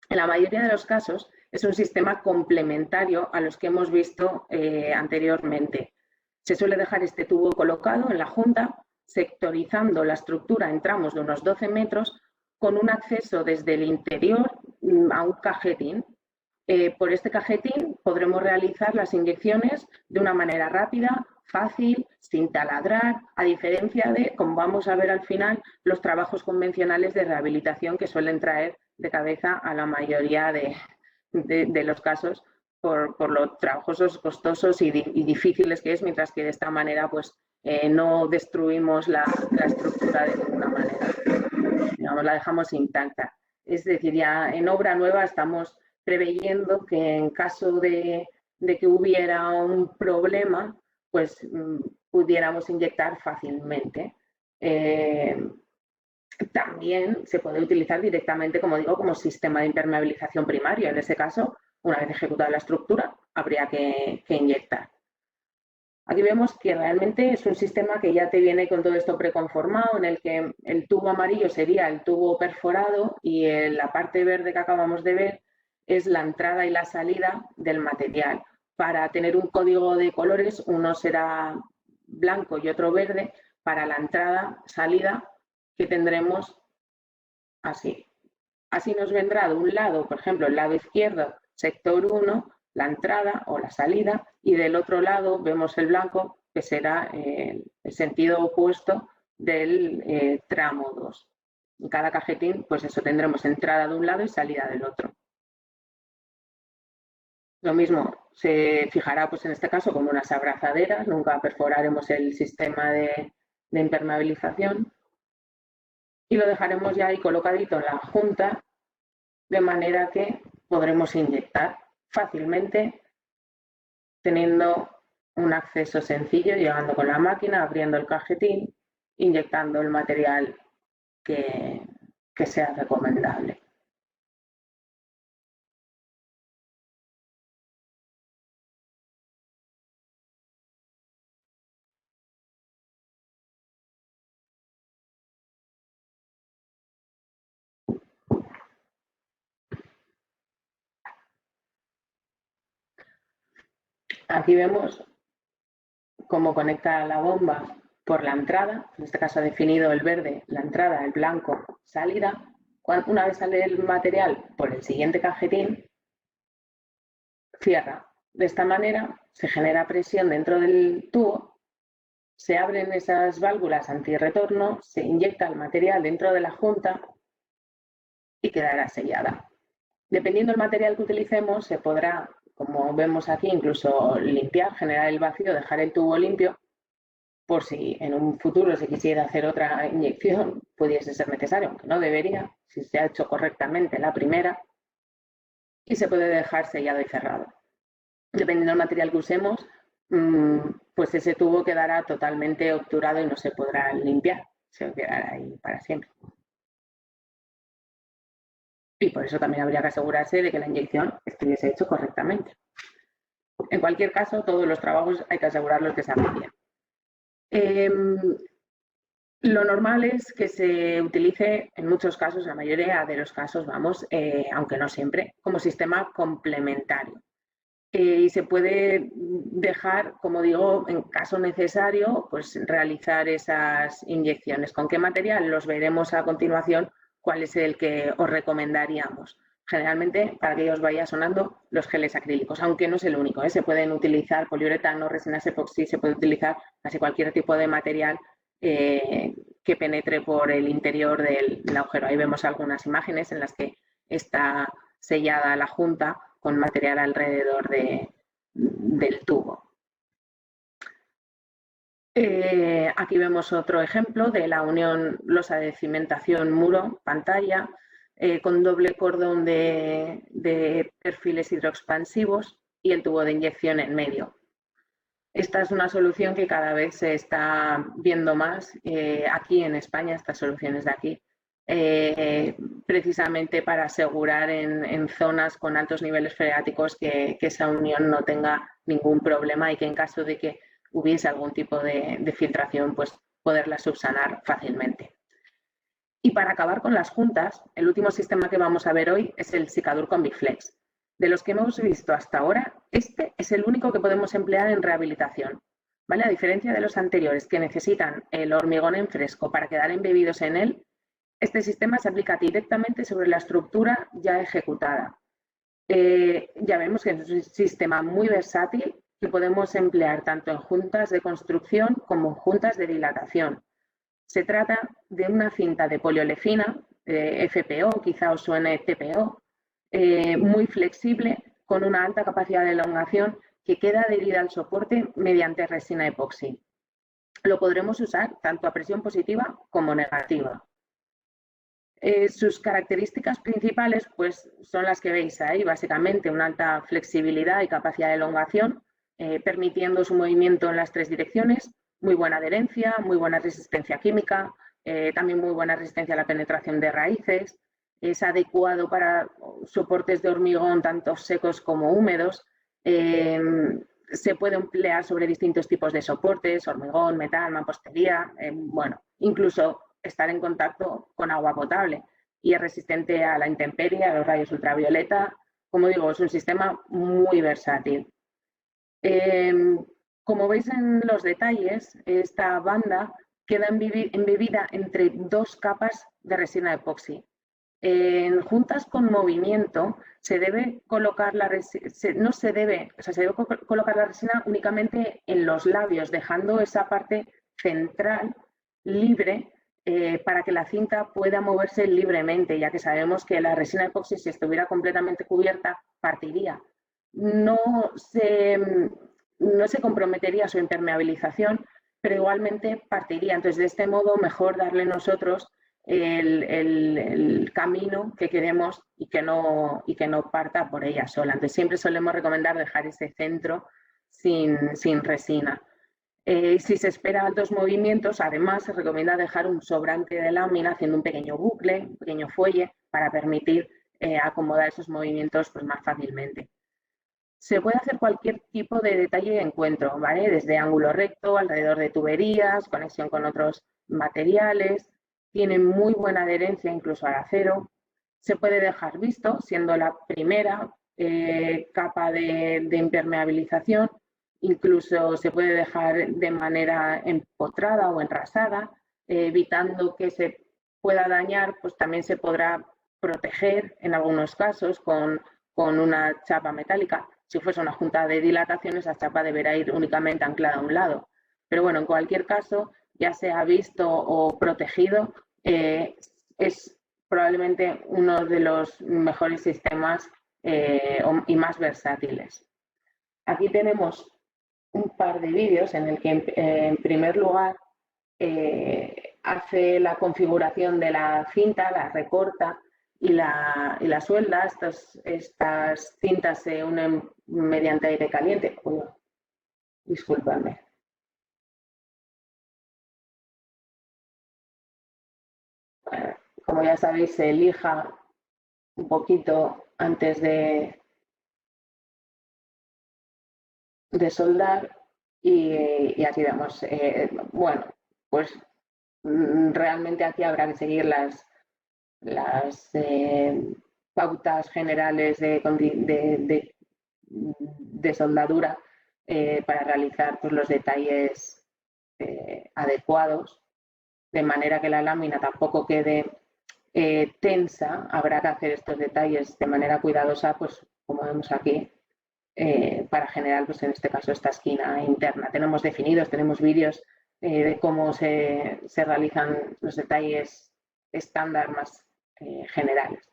En la mayoría de los casos es un sistema complementario a los que hemos visto anteriormente. Se suele dejar este tubo colocado en la junta, sectorizando la estructura en tramos de unos 12 metros, con un acceso desde el interior a un cajetín. Por este cajetín podremos realizar las inyecciones de una manera rápida, fácil, sin taladrar, a diferencia de, como vamos a ver al final, los trabajos convencionales de rehabilitación que suelen traer de cabeza a la mayoría de los casos por lo trabajosos, costosos y difíciles que es, mientras que de esta manera pues no destruimos la estructura de ninguna manera, digamos, la dejamos intacta. Es decir, ya en obra nueva estamos preveyendo que en caso de que hubiera un problema, pues pudiéramos inyectar fácilmente. También se puede utilizar directamente, como digo, como sistema de impermeabilización primario. En ese caso, una vez ejecutada la estructura, habría que inyectar. Aquí vemos que realmente es un sistema que ya te viene con todo esto preconformado, en el que el tubo amarillo sería el tubo perforado y la parte verde que acabamos de ver es la entrada y la salida del material. Para tener un código de colores, uno será blanco y otro verde. Para la entrada, salida, que tendremos así. Así nos vendrá de un lado, por ejemplo, el lado izquierdo, sector 1, la entrada o la salida, y del otro lado vemos el blanco, que será el sentido opuesto del tramo 2. En cada cajetín, pues eso, tendremos entrada de un lado y salida del otro. Lo mismo se fijará, pues en este caso, como unas abrazaderas, nunca perforaremos el sistema de impermeabilización y lo dejaremos ya ahí colocadito en la junta, de manera que podremos inyectar fácilmente, teniendo un acceso sencillo, llegando con la máquina, abriendo el cajetín, inyectando el material que sea recomendable. Aquí vemos cómo conecta la bomba por la entrada, en este caso ha definido el verde, la entrada, el blanco, salida. Una vez sale el material por el siguiente cajetín, cierra. De esta manera se genera presión dentro del tubo, se abren esas válvulas antirretorno, se inyecta el material dentro de la junta y quedará sellada. Dependiendo del material que utilicemos, se podrá, como vemos aquí, incluso limpiar, generar el vacío, dejar el tubo limpio, por si en un futuro se quisiera hacer otra inyección, pudiese ser necesario, aunque no debería, si se ha hecho correctamente la primera, y se puede dejar sellado y cerrado. Dependiendo del material que usemos, pues ese tubo quedará totalmente obturado y no se podrá limpiar, se quedará ahí para siempre. Y por eso también habría que asegurarse de que la inyección estuviese hecho correctamente. En cualquier caso, todos los trabajos hay que asegurarlos que se hacen bien. Lo normal es que se utilice en muchos casos, la mayoría de los casos, vamos, aunque no siempre, como sistema complementario. Y se puede dejar, como digo, en caso necesario, pues realizar esas inyecciones. ¿Con qué material? Los veremos a continuación cuál es el que os recomendaríamos. Generalmente, para que os vaya sonando, los geles acrílicos, aunque no es el único, ¿eh? Se pueden utilizar poliuretano, resinas epoxi, se puede utilizar casi cualquier tipo de material que penetre por el interior del agujero. Ahí vemos algunas imágenes en las que está sellada la junta con material alrededor del tubo. Aquí vemos otro ejemplo de la unión losa de cimentación muro-pantalla con doble cordón de perfiles hidroexpansivos y el tubo de inyección en medio. Esta es una solución que cada vez se está viendo más aquí en España, estas soluciones de aquí, precisamente para asegurar en zonas con altos niveles freáticos que esa unión no tenga ningún problema y que en caso de que hubiese algún tipo de filtración, pues poderla subsanar fácilmente. Y para acabar con las juntas, el último sistema que vamos a ver hoy es el Sicadur Combiflex. De los que hemos visto hasta ahora, este es el único que podemos emplear en rehabilitación. ¿Vale? A diferencia de los anteriores que necesitan el hormigón en fresco para quedar embebidos en él, este sistema se aplica directamente sobre la estructura ya ejecutada. Ya vemos que es un sistema muy versátil que podemos emplear tanto en juntas de construcción como en juntas de dilatación. Se trata de una cinta de poliolefina, FPO, quizá os suene TPO, muy flexible, con una alta capacidad de elongación que queda adherida al soporte mediante resina epoxi. Lo podremos usar tanto a presión positiva como negativa. Sus características principales pues, son las que veis ahí, básicamente una alta flexibilidad y capacidad de elongación, permitiendo su movimiento en las tres direcciones, muy buena adherencia, muy buena resistencia química, también muy buena resistencia a la penetración de raíces, es adecuado para soportes de hormigón tanto secos como húmedos, se puede emplear sobre distintos tipos de soportes, hormigón, metal, mampostería, bueno, incluso estar en contacto con agua potable y es resistente a la intemperie, a los rayos ultravioleta. Como digo, es un sistema muy versátil. Como veis en los detalles, esta banda queda embebida entre dos capas de resina epoxi. En juntas con movimiento se debe colocar la resina, se debe colocar la resina únicamente en los labios, dejando esa parte central libre para que la cinta pueda moverse libremente, ya que sabemos que la resina epoxi, si estuviera completamente cubierta, partiría. No se comprometería su impermeabilización, pero igualmente partiría. Entonces, de este modo, mejor darle nosotros el camino que queremos y que no parta por ella sola. Entonces, siempre solemos recomendar dejar ese centro sin resina. Si se espera altos movimientos, además se recomienda dejar un sobrante de lámina haciendo un pequeño bucle, un pequeño fuelle, para permitir acomodar esos movimientos pues, más fácilmente. Se puede hacer cualquier tipo de detalle de encuentro, ¿vale? Desde ángulo recto, alrededor de tuberías, conexión con otros materiales, tiene muy buena adherencia incluso al acero. Se puede dejar visto, siendo la primera capa de impermeabilización. Incluso se puede dejar de manera empotrada o enrasada, evitando que se pueda dañar, pues también se podrá proteger en algunos casos con una chapa metálica. Si fuese una junta de dilatación, esa chapa deberá ir únicamente anclada a un lado. Pero bueno, en cualquier caso, ya sea visto o protegido, es probablemente uno de los mejores sistemas y más versátiles. Aquí tenemos un par de vídeos en el que en primer lugar hace la configuración de la cinta, la recorta y la suelda. Estas cintas se unen mediante aire caliente. Uy, disculpadme. Como ya sabéis, se lija un poquito antes de soldar y aquí vemos, bueno, pues realmente aquí habrá que seguir las pautas generales de soldadura para realizar pues, los detalles adecuados, de manera que la lámina tampoco quede tensa. Habrá que hacer estos detalles de manera cuidadosa, pues como vemos aquí, para generar, pues en este caso, esta esquina interna. Tenemos definidos, tenemos vídeos de cómo se realizan los detalles estándar más generales.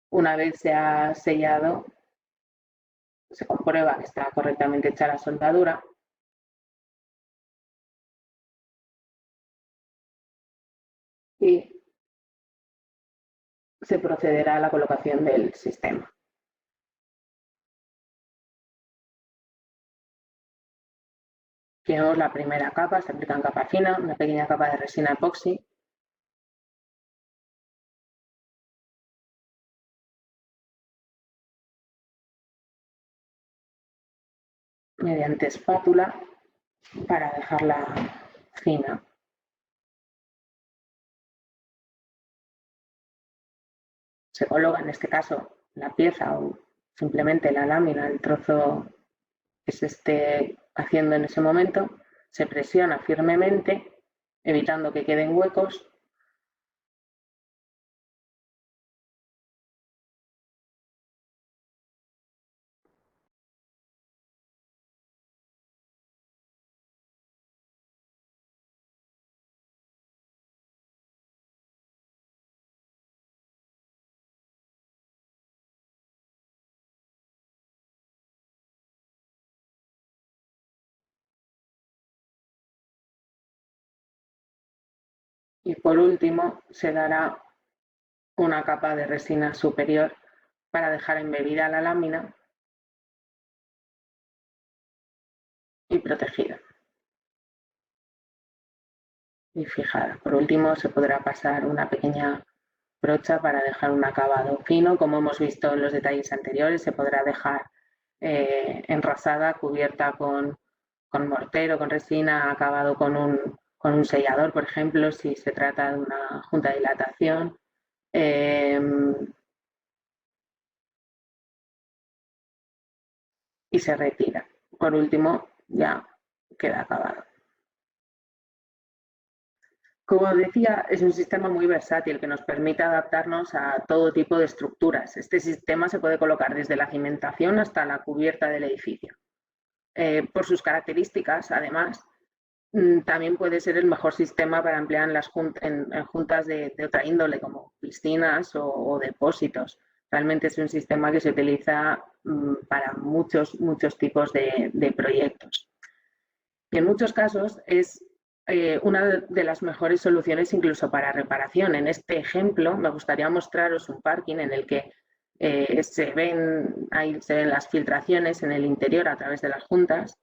Una vez se ha sellado, se comprueba que está correctamente hecha la soldadura. Y se procederá a la colocación del sistema. Tenemos la primera capa, se aplica en capa fina, una pequeña capa de resina epoxi. Mediante espátula para dejarla fina. Se coloca en este caso la pieza o simplemente la lámina, el trozo que se esté haciendo en ese momento, se presiona firmemente, evitando que queden huecos. Y por último, se dará una capa de resina superior para dejar embebida la lámina y protegida y fijada. Por último, se podrá pasar una pequeña brocha para dejar un acabado fino. Como hemos visto en los detalles anteriores, se podrá dejar enrasada, cubierta con mortero, con resina, acabado con un sellador, por ejemplo, si se trata de una junta de dilatación. Y se retira. Por último, ya queda acabado. Como decía, es un sistema muy versátil que nos permite adaptarnos a todo tipo de estructuras. Este sistema se puede colocar desde la cimentación hasta la cubierta del edificio. Por sus características, además, también puede ser el mejor sistema para emplear en juntas de otra índole, como piscinas o depósitos. Realmente es un sistema que se utiliza para muchos tipos de proyectos. Y en muchos casos es una de las mejores soluciones incluso para reparación. En este ejemplo me gustaría mostraros un parking en el que se ven las filtraciones en el interior a través de las juntas.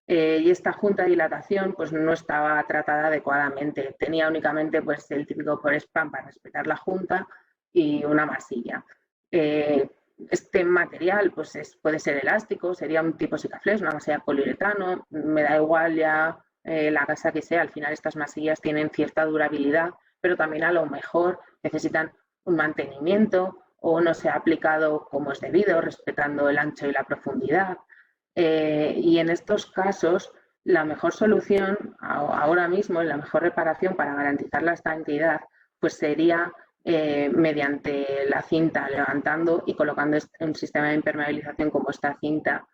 Y esta junta de dilatación pues, no estaba tratada adecuadamente. Tenía únicamente pues, el típico por spam para respetar la junta y una masilla. Este material pues, puede ser elástico, sería un tipo Sikaflex, una masilla de poliuretano, me da igual ya la casa que sea. Al final estas masillas tienen cierta durabilidad, pero también a lo mejor necesitan un mantenimiento o no se ha aplicado como es debido, respetando el ancho y la profundidad. Y en estos casos, la mejor solución ahora mismo, la mejor reparación para garantizar la estabilidad, pues sería mediante la cinta, levantando y colocando un sistema de impermeabilización como esta cinta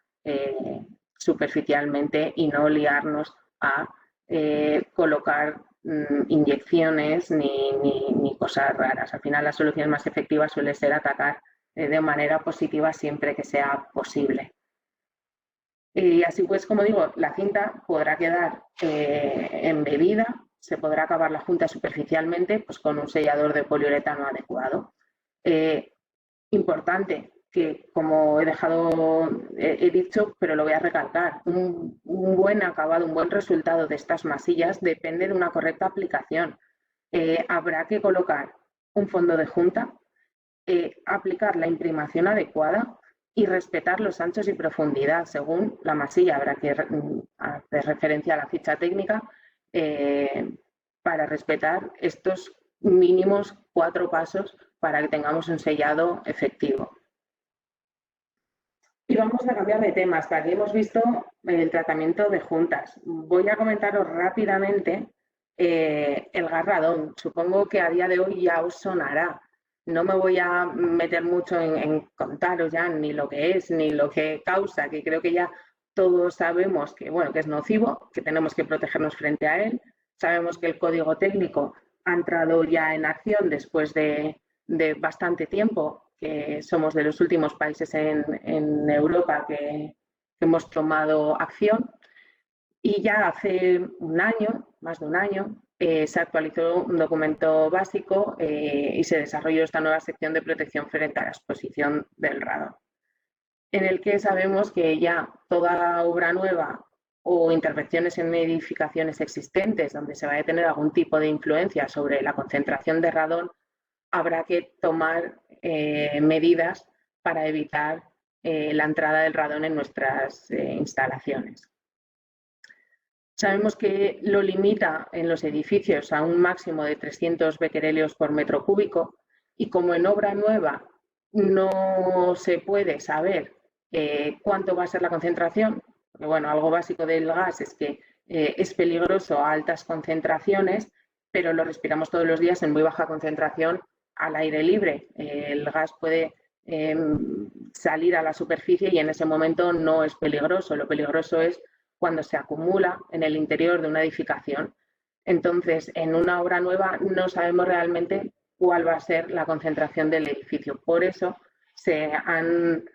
superficialmente y no liarnos a colocar inyecciones ni cosas raras. Al final, la solución más efectiva suele ser atacar de manera positiva siempre que sea posible. Y así pues, como digo, la cinta podrá quedar embebida, se podrá acabar la junta superficialmente pues, con un sellador de poliuretano adecuado. Importante que, como he dicho, pero lo voy a recalcar, un buen acabado, un buen resultado de estas masillas depende de una correcta aplicación. Habrá que colocar un fondo de junta, aplicar la imprimación adecuada y respetar los anchos y profundidad según la masilla. Habrá que hacer referencia a la ficha técnica para respetar estos mínimos 4 pasos para que tengamos un sellado efectivo. Y vamos a cambiar de temas, que aquí hemos visto el tratamiento de juntas. Voy a comentaros rápidamente el gas radón. Supongo que a día de hoy ya os sonará. No me voy a meter mucho en contaros ya ni lo que es, ni lo que causa, que creo que ya todos sabemos que, bueno, que es nocivo, que tenemos que protegernos frente a él. Sabemos que el código técnico ha entrado ya en acción después de bastante tiempo, que somos de los últimos países en Europa que hemos tomado acción. Y ya hace un año, más de un año, se actualizó un documento básico y se desarrolló esta nueva sección de protección frente a la exposición del radón, en el que sabemos que ya toda obra nueva o intervenciones en edificaciones existentes donde se vaya a tener algún tipo de influencia sobre la concentración de radón, habrá que tomar medidas para evitar la entrada del radón en nuestras instalaciones. Sabemos que lo limita en los edificios a un máximo de 300 becquerelios por metro cúbico y como en obra nueva no se puede saber cuánto va a ser la concentración, porque bueno, algo básico del gas es que es peligroso a altas concentraciones, pero lo respiramos todos los días en muy baja concentración al aire libre. El gas puede salir a la superficie y en ese momento no es peligroso. Lo peligroso es cuando se acumula en el interior de una edificación. Entonces, en una obra nueva no sabemos realmente cuál va a ser la concentración del edificio. Por eso se han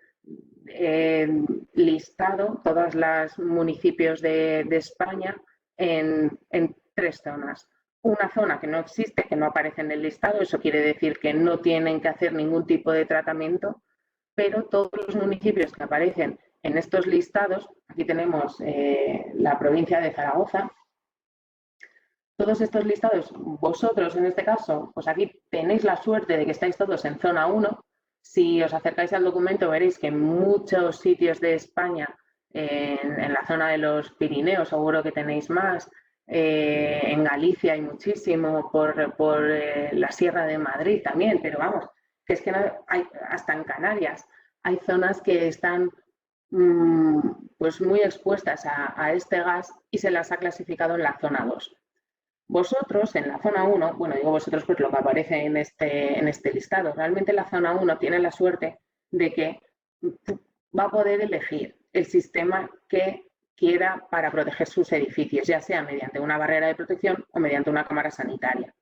listado todos los municipios de España en 3 zonas. Una zona que no existe, que no aparece en el listado, eso quiere decir que no tienen que hacer ningún tipo de tratamiento, pero todos los municipios que aparecen en estos listados, aquí tenemos la provincia de Zaragoza, todos estos listados, vosotros en este caso, pues aquí tenéis la suerte de que estáis todos en zona 1. Si os acercáis al documento veréis que en muchos sitios de España, en la zona de los Pirineos seguro que tenéis más, en Galicia hay muchísimo, por la Sierra de Madrid también, pero vamos, que es que no hay, hasta en Canarias hay zonas que están pues muy expuestas a este gas y se las ha clasificado en la zona 2. Vosotros en la zona 1, bueno, digo vosotros pues lo que aparece en este listado, realmente la zona 1 tiene la suerte de que va a poder elegir el sistema que quiera para proteger sus edificios, ya sea mediante una barrera de protección o mediante una cámara sanitaria.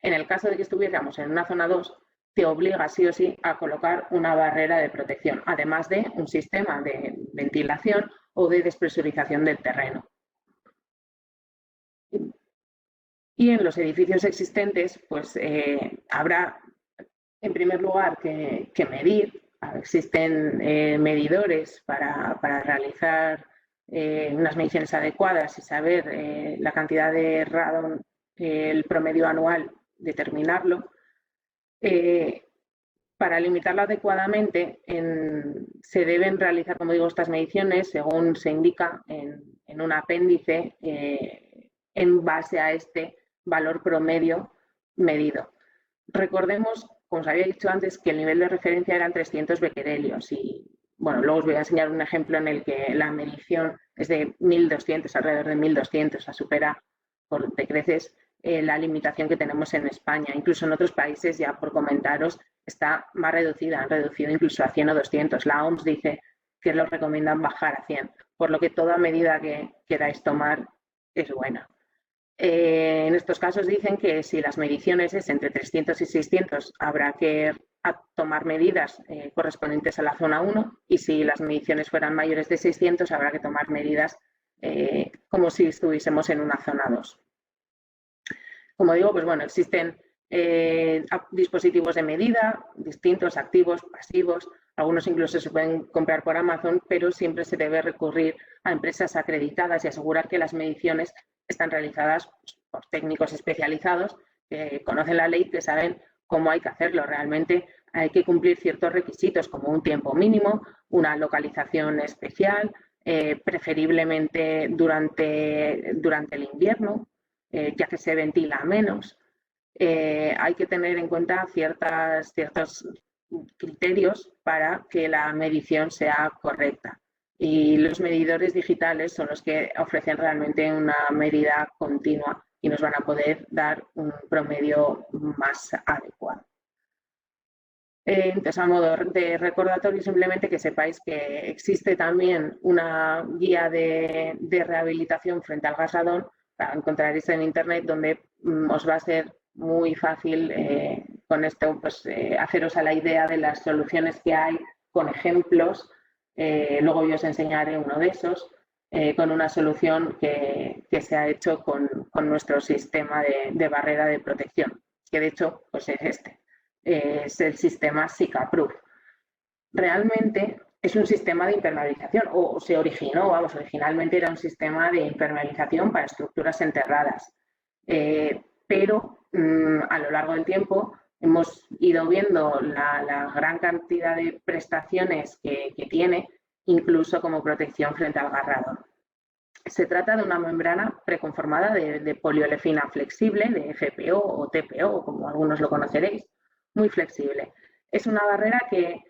En el caso de que estuviéramos en una zona 2, te obliga sí o sí a colocar una barrera de protección, además de un sistema de ventilación o de despresurización del terreno. Y en los edificios existentes, pues habrá, en primer lugar, que medir. Existen medidores para realizar unas mediciones adecuadas y saber la cantidad de radón, el promedio anual, determinarlo. Para limitarlo adecuadamente, se deben realizar, como digo, estas mediciones según se indica en un apéndice en base a este valor promedio medido. Recordemos, como os había dicho antes, que el nivel de referencia eran 300 becquerelios y, bueno, luego os voy a enseñar un ejemplo en el que la medición es de 1.200, alrededor de 1.200, o sea, supera por creces la limitación que tenemos en España. Incluso en otros países, ya por comentaros, está más reducida, han reducido incluso a 100 o 200. La OMS dice que lo recomiendan bajar a 100, por lo que toda medida que queráis tomar es buena. En estos casos dicen que si las mediciones es entre 300 y 600 habrá que tomar medidas correspondientes a la zona 1 y si las mediciones fueran mayores de 600 habrá que tomar medidas como si estuviésemos en una zona 2. Como digo, pues bueno, existen dispositivos de medida distintos, activos, pasivos, algunos incluso se pueden comprar por Amazon, pero siempre se debe recurrir a empresas acreditadas y asegurar que las mediciones están realizadas por técnicos especializados que conocen la ley, que saben cómo hay que hacerlo. Realmente hay que cumplir ciertos requisitos como un tiempo mínimo, una localización especial, preferiblemente durante el invierno, ya que se ventila menos. Hay que tener en cuenta ciertos criterios para que la medición sea correcta. Y los medidores digitales son los que ofrecen realmente una medida continua y nos van a poder dar un promedio más adecuado. Entonces, a modo de recordatorio, simplemente que sepáis que existe también una guía de rehabilitación frente al gas radón, la encontraréis en internet, donde os va a ser muy fácil con esto pues, haceros a la idea de las soluciones que hay con ejemplos. Luego yo os enseñaré uno de esos, con una solución que se ha hecho con nuestro sistema de barrera de protección, que de hecho pues es este. Es el sistema SICAProof. Realmente es un sistema de impermeabilización, o se originó, vamos, originalmente era un sistema de impermeabilización para estructuras enterradas, pero a lo largo del tiempo hemos ido viendo la gran cantidad de prestaciones que tiene, incluso como protección frente al gas radón. Se trata de una membrana preconformada de poliolefina flexible, de FPO o TPO, como algunos lo conoceréis, muy flexible. Es una barrera que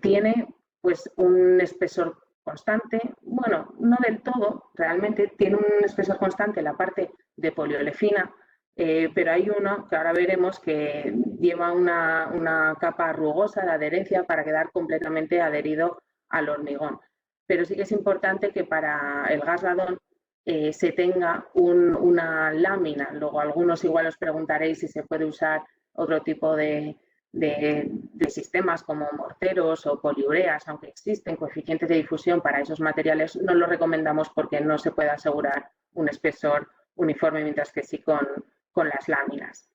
tiene pues, un espesor constante, bueno, no del todo, realmente tiene un espesor constante la parte de poliolefina, pero hay uno que ahora veremos que lleva una capa rugosa de adherencia para quedar completamente adherido al hormigón. Pero sí que es importante que para el gas radón se tenga una lámina. Luego algunos igual os preguntaréis si se puede usar otro tipo de sistemas como morteros o poliureas, aunque existen coeficientes de difusión para esos materiales, no lo recomendamos porque no se puede asegurar un espesor uniforme, mientras que sí con las láminas.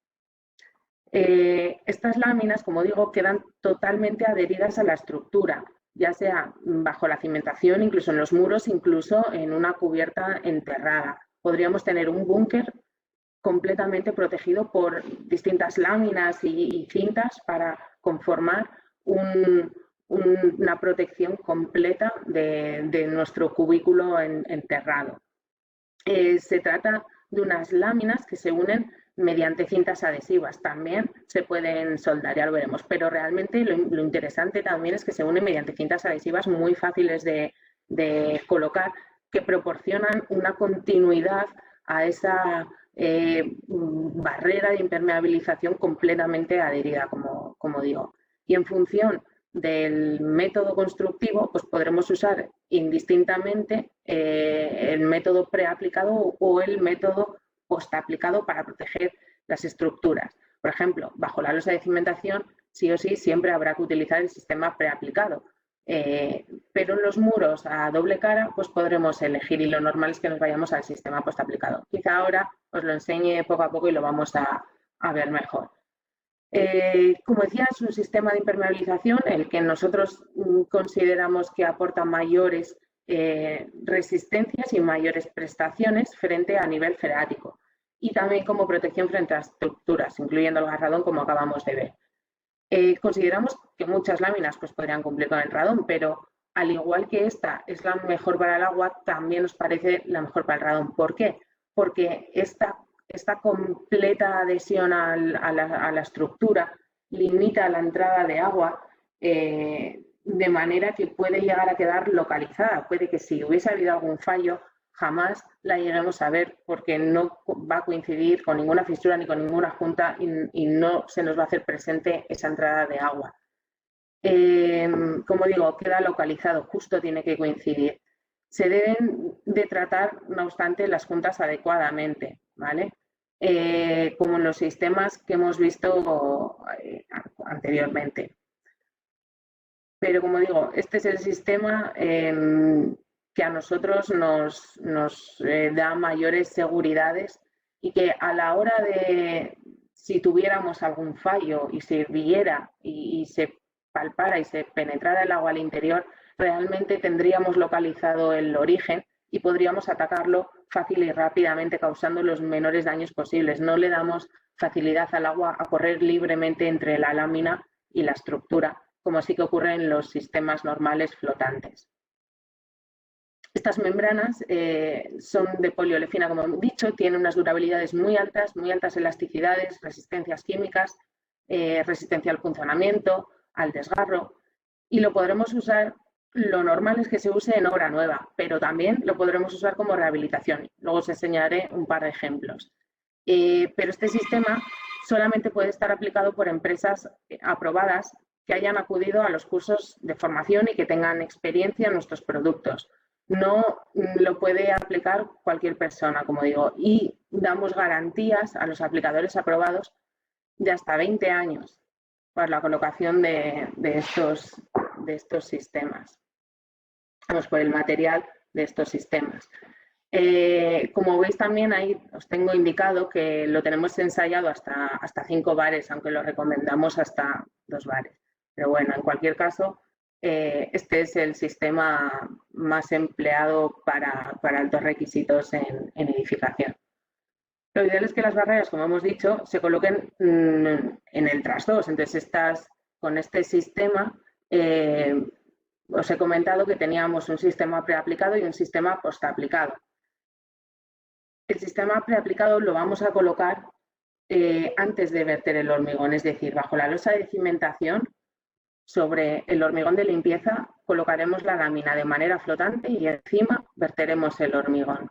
Estas láminas, como digo, quedan totalmente adheridas a la estructura, ya sea bajo la cimentación, incluso en los muros, incluso en una cubierta enterrada. Podríamos tener un búnker completamente protegido por distintas láminas y cintas para conformar una protección completa de nuestro cubículo enterrado. Se trata de unas láminas que se unen mediante cintas adhesivas. También se pueden soldar, ya lo veremos, pero realmente lo interesante también es que se unen mediante cintas adhesivas muy fáciles de colocar, que proporcionan una continuidad a esa barrera de impermeabilización completamente adherida, como digo. Y en función del método constructivo, pues podremos usar indistintamente el método preaplicado o el método postaplicado para proteger las estructuras. Por ejemplo, bajo la losa de cimentación, sí o sí, siempre habrá que utilizar el sistema preaplicado. Pero en los muros a doble cara, pues podremos elegir, y lo normal es que nos vayamos al sistema postaplicado. Quizá ahora os lo enseñe poco a poco y lo vamos a ver mejor. Como decía, es un sistema de impermeabilización el que nosotros consideramos que aporta mayores resistencias y mayores prestaciones frente a nivel freático, y también como protección frente a estructuras, incluyendo el gas radón, como acabamos de ver. Consideramos que muchas láminas pues, podrían cumplir con el radón, pero al igual que esta es la mejor para el agua, también nos parece la mejor para el radón. ¿Por qué? Porque esta completa adhesión a la estructura limita la entrada de agua de manera que puede llegar a quedar localizada. Puede que si hubiese habido algún fallo, jamás la lleguemos a ver porque no va a coincidir con ninguna fisura ni con ninguna junta y no se nos va a hacer presente esa entrada de agua. Como digo, queda localizado, justo tiene que coincidir. Se deben de tratar, no obstante, las juntas adecuadamente, ¿vale? Como en los sistemas que hemos visto anteriormente. Pero como digo, este es el sistema que a nosotros nos da mayores seguridades y que a la hora de, si tuviéramos algún fallo y se viera y se palpara y se penetrara el agua al interior, realmente tendríamos localizado el origen y podríamos atacarlo fácil y rápidamente, causando los menores daños posibles. No le damos facilidad al agua a correr libremente entre la lámina y la estructura, como sí que ocurre en los sistemas normales flotantes. Estas membranas son de poliolefina, como hemos dicho, tienen unas durabilidades muy altas elasticidades, resistencias químicas, resistencia al punzonamiento, al desgarro, y lo podremos usar. Lo normal es que se use en obra nueva, pero también lo podremos usar como rehabilitación. Luego os enseñaré un par de ejemplos. Pero este sistema solamente puede estar aplicado por empresas aprobadas que hayan acudido a los cursos de formación y que tengan experiencia en nuestros productos. No lo puede aplicar cualquier persona, como digo, y damos garantías a los aplicadores aprobados de hasta 20 años para la colocación de estos sistemas. Vamos por el material de estos sistemas. Como veis también ahí os tengo indicado que lo tenemos ensayado hasta 5 bares, aunque lo recomendamos hasta 2 bares. Pero bueno, en cualquier caso, este es el sistema más empleado para altos requisitos en edificación. Lo ideal es que las barreras, como hemos dicho, se coloquen en el trasdos. Entonces, con este sistema, os he comentado que teníamos un sistema preaplicado y un sistema postaplicado. El sistema preaplicado lo vamos a colocar antes de verter el hormigón, es decir, bajo la losa de cimentación, sobre el hormigón de limpieza, colocaremos la lámina de manera flotante y encima verteremos el hormigón.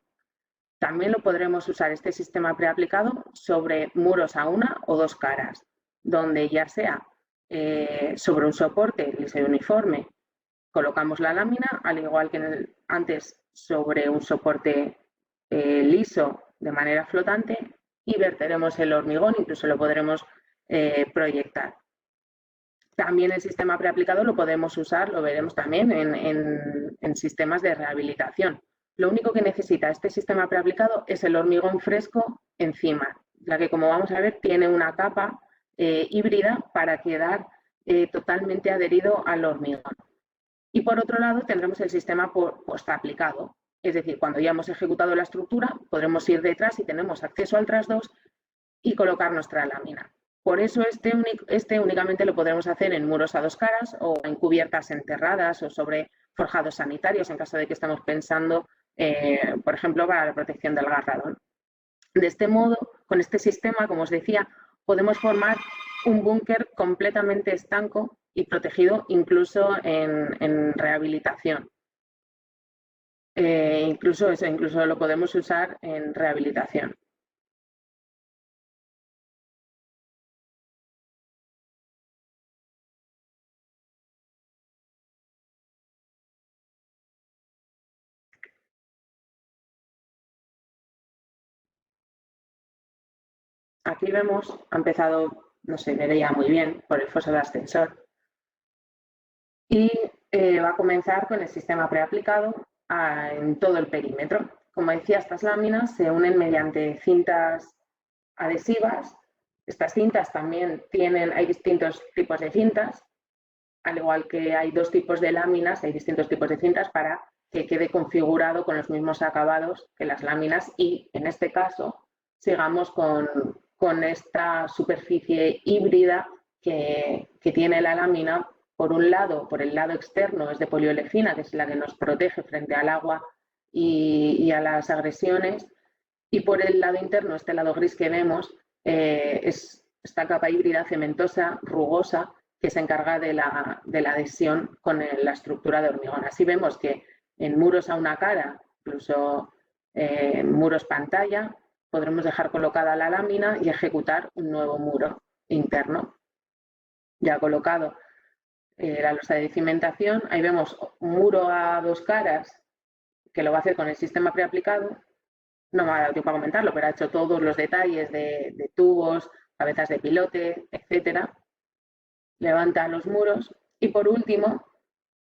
También lo podremos usar este sistema preaplicado sobre muros a 1 o 2 caras, donde ya sea sobre un soporte liso y uniforme, colocamos la lámina, al igual que antes sobre un soporte liso de manera flotante, y verteremos el hormigón, incluso lo podremos proyectar. También el sistema preaplicado lo podemos usar, lo veremos también en sistemas de rehabilitación. Lo único que necesita este sistema preaplicado es el hormigón fresco encima, ya que, como vamos a ver, tiene una capa híbrida para quedar totalmente adherido al hormigón. Y por otro lado tendremos el sistema postaplicado, es decir, cuando ya hemos ejecutado la estructura podremos ir detrás y tenemos acceso al trasdos y colocar nuestra lámina. Por eso este únicamente lo podremos hacer en muros a 2 caras o en cubiertas enterradas o sobre forjados sanitarios, en caso de que estemos pensando, por ejemplo, para la protección del garradón. De este modo, con este sistema, como os decía, podemos formar un búnker completamente estanco y protegido, incluso en rehabilitación. Incluso lo podemos usar en rehabilitación. Aquí vemos, ha empezado, no se vería muy bien, por el foso de ascensor. Y va a comenzar con el sistema preaplicado en todo el perímetro. Como decía, estas láminas se unen mediante cintas adhesivas. Estas cintas también hay distintos tipos de cintas, al igual que hay 2 tipos de láminas, hay distintos tipos de cintas para que quede configurado con los mismos acabados que las láminas y, en este caso, sigamos con esta superficie híbrida que tiene la lámina. Por un lado, por el lado externo es de poliolefina, que es la que nos protege frente al agua y a las agresiones, y por el lado interno, este lado gris que vemos, es esta capa híbrida cementosa, rugosa, que se encarga de la adhesión con la estructura de hormigón. Así vemos que en muros a 1 cara, incluso en muros pantalla, podremos dejar colocada la lámina y ejecutar un nuevo muro interno. Ya colocado la losa de cimentación, ahí vemos un muro a 2 caras que lo va a hacer con el sistema preaplicado. No me ha dado tiempo a comentarlo, pero ha hecho todos los detalles de tubos, cabezas de pilote, etcétera. Levanta los muros y, por último,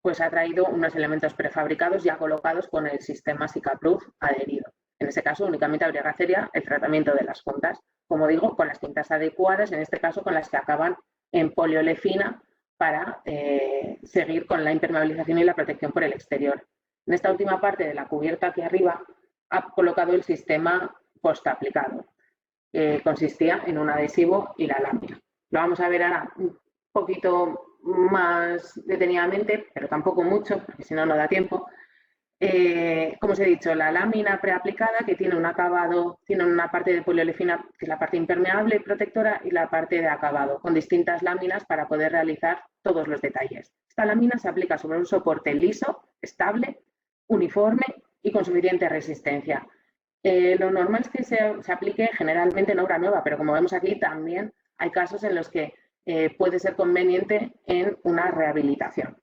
pues ha traído unos elementos prefabricados ya colocados con el sistema SICAProof adherido. En ese caso, únicamente habría que hacer ya el tratamiento de las juntas, como digo, con las cintas adecuadas, en este caso con las que acaban en poliolefina, para seguir con la impermeabilización y la protección por el exterior. En esta última parte de la cubierta aquí arriba ha colocado el sistema postaplicado, que consistía en un adhesivo y la lámina. Lo vamos a ver ahora un poquito más detenidamente, pero tampoco mucho, porque si no, no da tiempo. Como os he dicho, la lámina preaplicada, que tiene un acabado, tiene una parte de poliolefina, que es la parte impermeable y protectora, y la parte de acabado, con distintas láminas para poder realizar todos los detalles. Esta lámina se aplica sobre un soporte liso, estable, uniforme y con suficiente resistencia. Lo normal es que se aplique generalmente en obra nueva, pero como vemos aquí también hay casos en los que puede ser conveniente en una rehabilitación.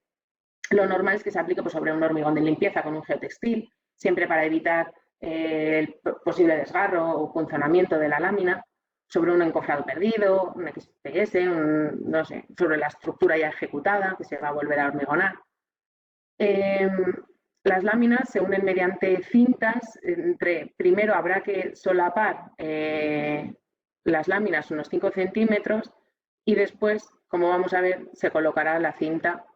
Lo normal es que se aplique sobre un hormigón de limpieza con un geotextil, siempre para evitar el posible desgarro o punzonamiento de la lámina, sobre un encofrado perdido, un XPS, no sé, sobre la estructura ya ejecutada que se va a volver a hormigonar. Las láminas se unen mediante cintas. Primero habrá que solapar las láminas unos 5 centímetros y después, como vamos a ver, se colocará la cinta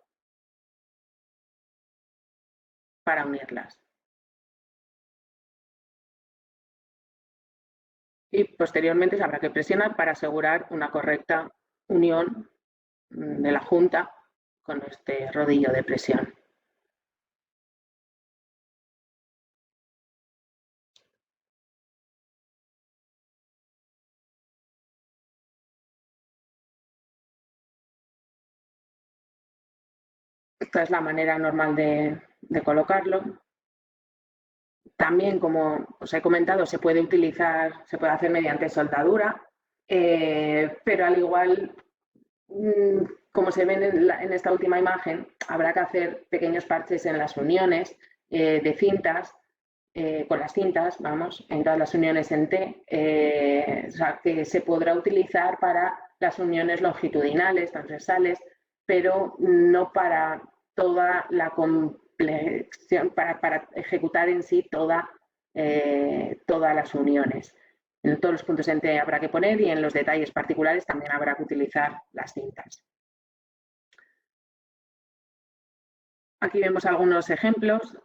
para unirlas. Y posteriormente se habrá que presionar para asegurar una correcta unión de la junta con este rodillo de presión. Esta es la manera normal de colocarlo. También, como os he comentado, se puede hacer mediante soldadura, pero al igual, como se ve en esta última imagen, habrá que hacer pequeños parches en las uniones de cintas, con las cintas, vamos, en todas las uniones en T, o sea, que se podrá utilizar para las uniones longitudinales, transversales, pero no para toda la complexión, para ejecutar en sí todas las uniones. En todos los puntos en T habrá que poner y en los detalles particulares también habrá que utilizar las cintas. Aquí vemos algunos ejemplos.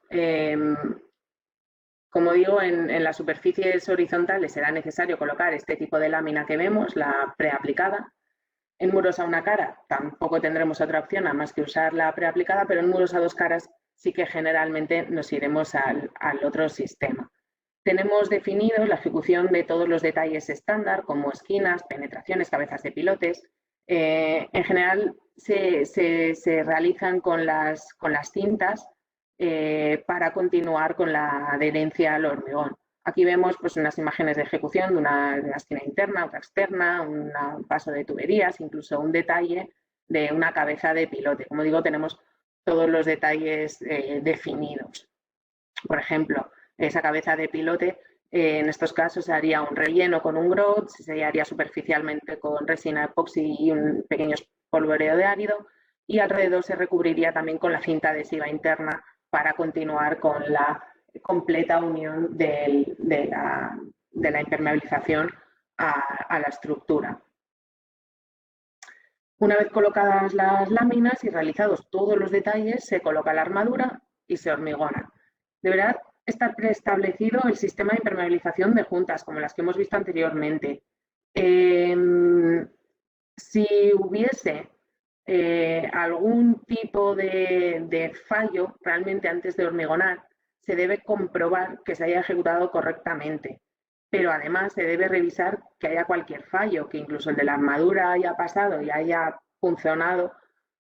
Como digo, en las superficies horizontales será necesario colocar este tipo de lámina que vemos, la preaplicada. En muros a una cara tampoco tendremos otra opción, nada más que usar la preaplicada, pero en muros a dos caras sí que generalmente nos iremos al otro sistema. Tenemos definido la ejecución de todos los detalles estándar, como esquinas, penetraciones, cabezas de pilotes. En general se realizan con las cintas para continuar con la adherencia al hormigón. Aquí vemos pues, unas imágenes de ejecución de una esquina interna, otra externa, un paso de tuberías, incluso un detalle de una cabeza de pilote. Como digo, tenemos todos los detalles definidos. Por ejemplo, esa cabeza de pilote, en estos casos se haría un relleno con un grout, se sellaría superficialmente con resina epoxi y un pequeño espolvoreo de árido, y alrededor se recubriría también con la cinta adhesiva interna para continuar con la completa unión de la impermeabilización a la estructura. Una vez colocadas las láminas y realizados todos los detalles, se coloca la armadura y se hormigona. Deberá estar preestablecido el sistema de impermeabilización de juntas, como las que hemos visto anteriormente. Si hubiese algún tipo de fallo realmente antes de hormigonar, se debe comprobar que se haya ejecutado correctamente, pero además se debe revisar que haya cualquier fallo, que incluso el de la armadura haya pasado y haya funcionado,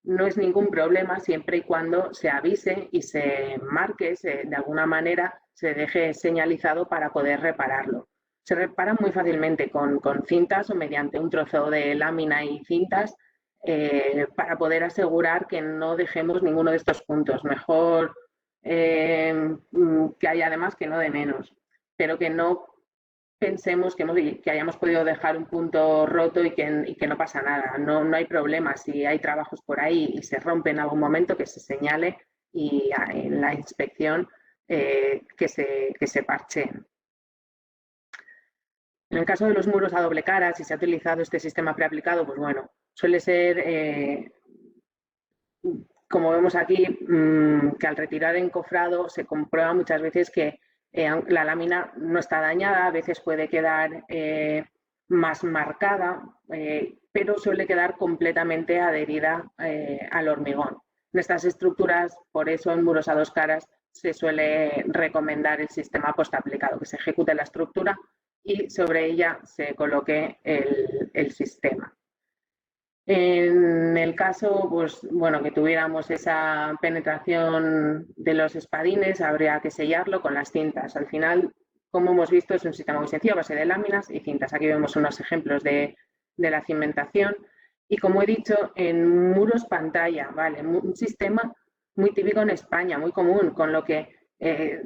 no es ningún problema siempre y cuando se avise y se marque, de alguna manera se deje señalizado para poder repararlo. Se repara muy fácilmente con cintas o mediante un trozo de lámina y cintas para poder asegurar que no dejemos ninguno de estos puntos. Mejor que haya de más que no de menos, pero que no pensemos que hayamos podido dejar un punto roto y que no pasa nada. No hay problema. Si hay trabajos por ahí y se rompe en algún momento, que se señale y en la inspección que se parcheen. En el caso de los muros a doble cara, si se ha utilizado este sistema preaplicado, pues bueno, suele ser, como vemos aquí, que al retirar encofrado se comprueba muchas veces que la lámina no está dañada, a veces puede quedar más marcada, pero suele quedar completamente adherida al hormigón. En estas estructuras, por eso en muros a dos caras, se suele recomendar el sistema postaplicado, que se ejecute la estructura y sobre ella se coloque el sistema. En el caso, pues, bueno, que tuviéramos esa penetración de los espadines, habría que sellarlo con las cintas. Al final, como hemos visto, es un sistema muy sencillo a base de láminas y cintas. Aquí vemos unos ejemplos de la cimentación. Y como he dicho, en muros pantalla, ¿vale? Un sistema muy típico en España, muy común, con lo que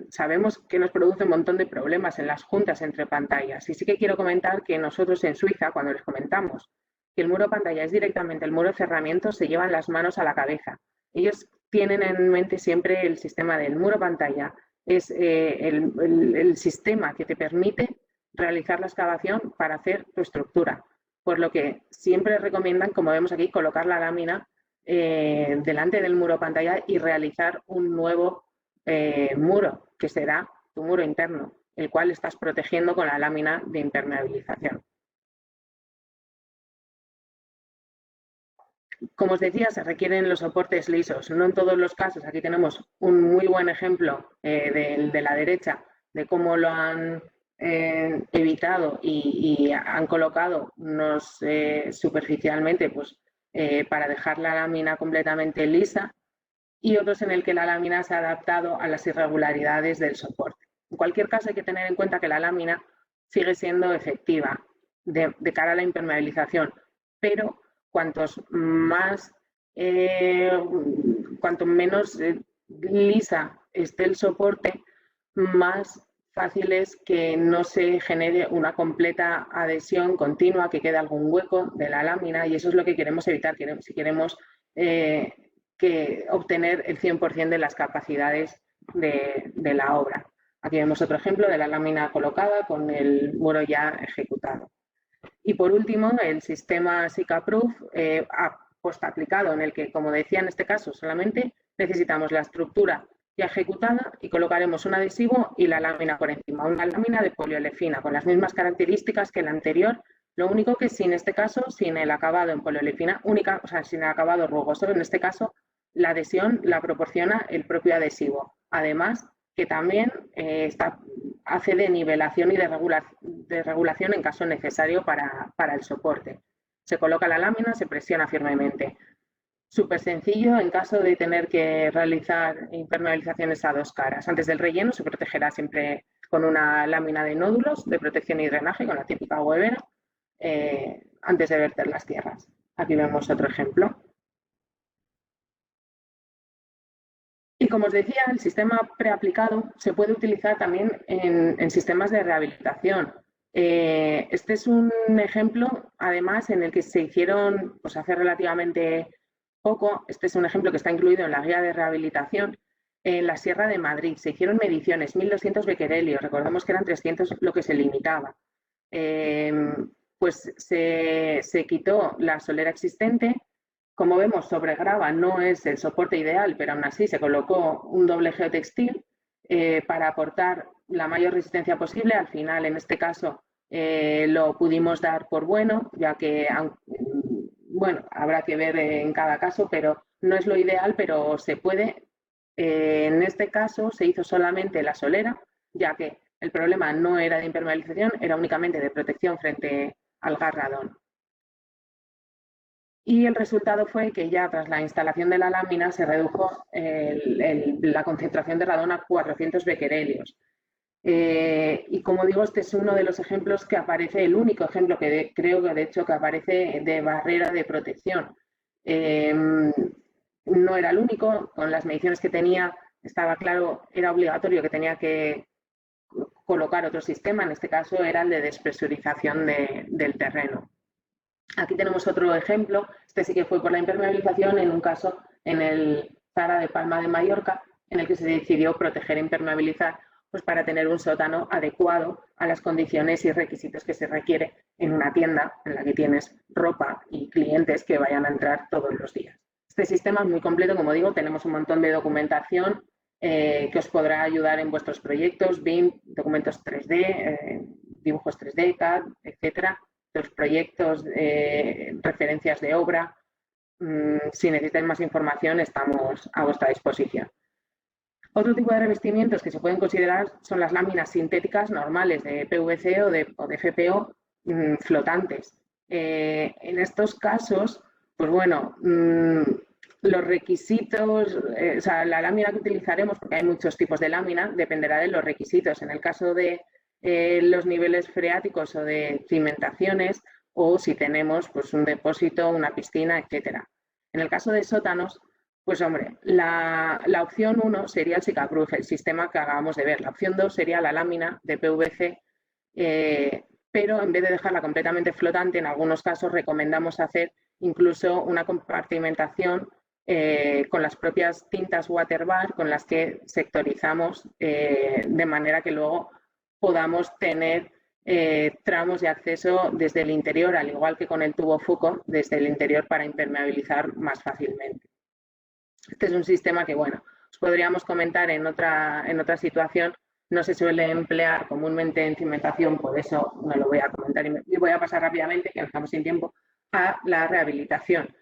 sabemos que nos produce un montón de problemas en las juntas entre pantallas. Y sí que quiero comentar que nosotros en Suiza, cuando les comentamos que el muro pantalla es directamente el muro de cerramiento, se llevan las manos a la cabeza. Ellos tienen en mente siempre el sistema del muro pantalla. Es el sistema que te permite realizar la excavación para hacer tu estructura. Por lo que siempre recomiendan, como vemos aquí, colocar la lámina delante del muro pantalla y realizar un nuevo muro, que será tu muro interno, el cual estás protegiendo con la lámina de impermeabilización. Como os decía, se requieren los soportes lisos, no en todos los casos. Aquí tenemos un muy buen ejemplo de la derecha de cómo lo han evitado y han colocado unos superficialmente pues, para dejar la lámina completamente lisa, y otros en el que la lámina se ha adaptado a las irregularidades del soporte. En cualquier caso, hay que tener en cuenta que la lámina sigue siendo efectiva de cara a la impermeabilización, pero cuanto menos lisa esté el soporte, más fácil es que no se genere una completa adhesión continua, que quede algún hueco de la lámina, y eso es lo que queremos evitar si queremos obtener el 100% de las capacidades de la obra. Aquí vemos otro ejemplo de la lámina colocada con el muro ya ejecutado. Y por último, el sistema SICAProof postaplicado, en el que, como decía, en este caso solamente necesitamos la estructura ya ejecutada y colocaremos un adhesivo y la lámina por encima, una lámina de poliolefina con las mismas características que la anterior, lo único que sin este caso, sin el acabado en poliolefina única, o sea, sin el acabado rugoso. En este caso, la adhesión la proporciona el propio adhesivo. Además, que también hace de nivelación y de regulación en caso necesario para el soporte. Se coloca la lámina, se presiona firmemente. Súper sencillo en caso de tener que realizar impermeabilizaciones a dos caras. Antes del relleno se protegerá siempre con una lámina de nódulos de protección y drenaje, con la típica huevera, antes de verter las tierras. Aquí vemos otro ejemplo. Y como os decía, el sistema preaplicado se puede utilizar también en sistemas de rehabilitación. Este es un ejemplo, además, en el que se hicieron, pues hace relativamente poco, este es un ejemplo que está incluido en la guía de rehabilitación, en la Sierra de Madrid. Se hicieron mediciones, 1.200 becquerelios, recordemos que eran 300 lo que se limitaba. Pues se quitó la solera existente. Como vemos, sobre grava no es el soporte ideal, pero aún así se colocó un doble geotextil para aportar la mayor resistencia posible. Al final, en este caso, lo pudimos dar por bueno, ya que, bueno, habrá que ver en cada caso, pero no es lo ideal, pero se puede. En este caso se hizo solamente la solera, ya que el problema no era de impermeabilización, era únicamente de protección frente al gas radón. Y el resultado fue que ya tras la instalación de la lámina se redujo la concentración de radón a 400 becquerelios. Y como digo, este es uno de los ejemplos que aparece, el único ejemplo que creo que de hecho que aparece de barrera de protección. No era el único, con las mediciones que tenía estaba claro, era obligatorio que tenía que colocar otro sistema, en este caso era el de despresurización del terreno. Aquí tenemos otro ejemplo, este sí que fue por la impermeabilización, en un caso en el Zara de Palma de Mallorca, en el que se decidió proteger e impermeabilizar, pues para tener un sótano adecuado a las condiciones y requisitos que se requiere en una tienda en la que tienes ropa y clientes que vayan a entrar todos los días. Este sistema es muy completo, como digo, tenemos un montón de documentación que os podrá ayudar en vuestros proyectos, BIM, documentos 3D, dibujos 3D, CAD, etcétera. Los proyectos, referencias de obra. Si necesitáis más información, estamos a vuestra disposición. Otro tipo de revestimientos que se pueden considerar son las láminas sintéticas normales de PVC o de FPO flotantes. En estos casos, pues bueno, los requisitos, o sea, la lámina que utilizaremos, porque hay muchos tipos de lámina, dependerá de los requisitos. En el caso de los niveles freáticos o de cimentaciones, o si tenemos pues, un depósito, una piscina, etcétera. En el caso de sótanos, pues hombre, la opción 1 sería el Sicagroup, el sistema que acabamos de ver. La opción 2 sería la lámina de PVC, pero en vez de dejarla completamente flotante, en algunos casos recomendamos hacer incluso una compartimentación con las propias tintas waterbar con las que sectorizamos de manera que luego podamos tener tramos de acceso desde el interior, al igual que con el tubo Fuco, desde el interior para impermeabilizar más fácilmente. Este es un sistema que, bueno, os podríamos comentar en otra situación, no se suele emplear comúnmente en cimentación, por eso no lo voy a comentar y voy a pasar rápidamente, que estamos sin tiempo, a la rehabilitación.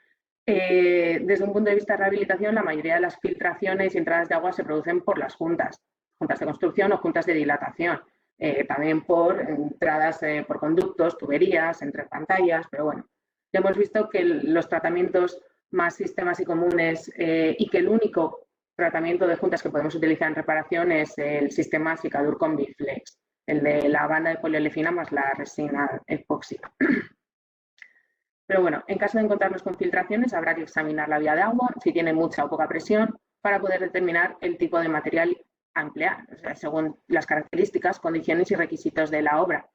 Desde un punto de vista de rehabilitación, la mayoría de las filtraciones y entradas de agua se producen por las juntas de construcción o juntas de dilatación, también por entradas por conductos, tuberías, entre pantallas, pero bueno, ya hemos visto que los tratamientos más sistemas y comunes y que el único tratamiento de juntas que podemos utilizar en reparación es el sistema Sicadur Combiflex, el de la banda de poliolefina más la resina epóxica. Pero bueno, en caso de encontrarnos con filtraciones, habrá que examinar la vía de agua, si tiene mucha o poca presión, para poder determinar el tipo de material a emplear, o sea, según las características, condiciones y requisitos de la obra.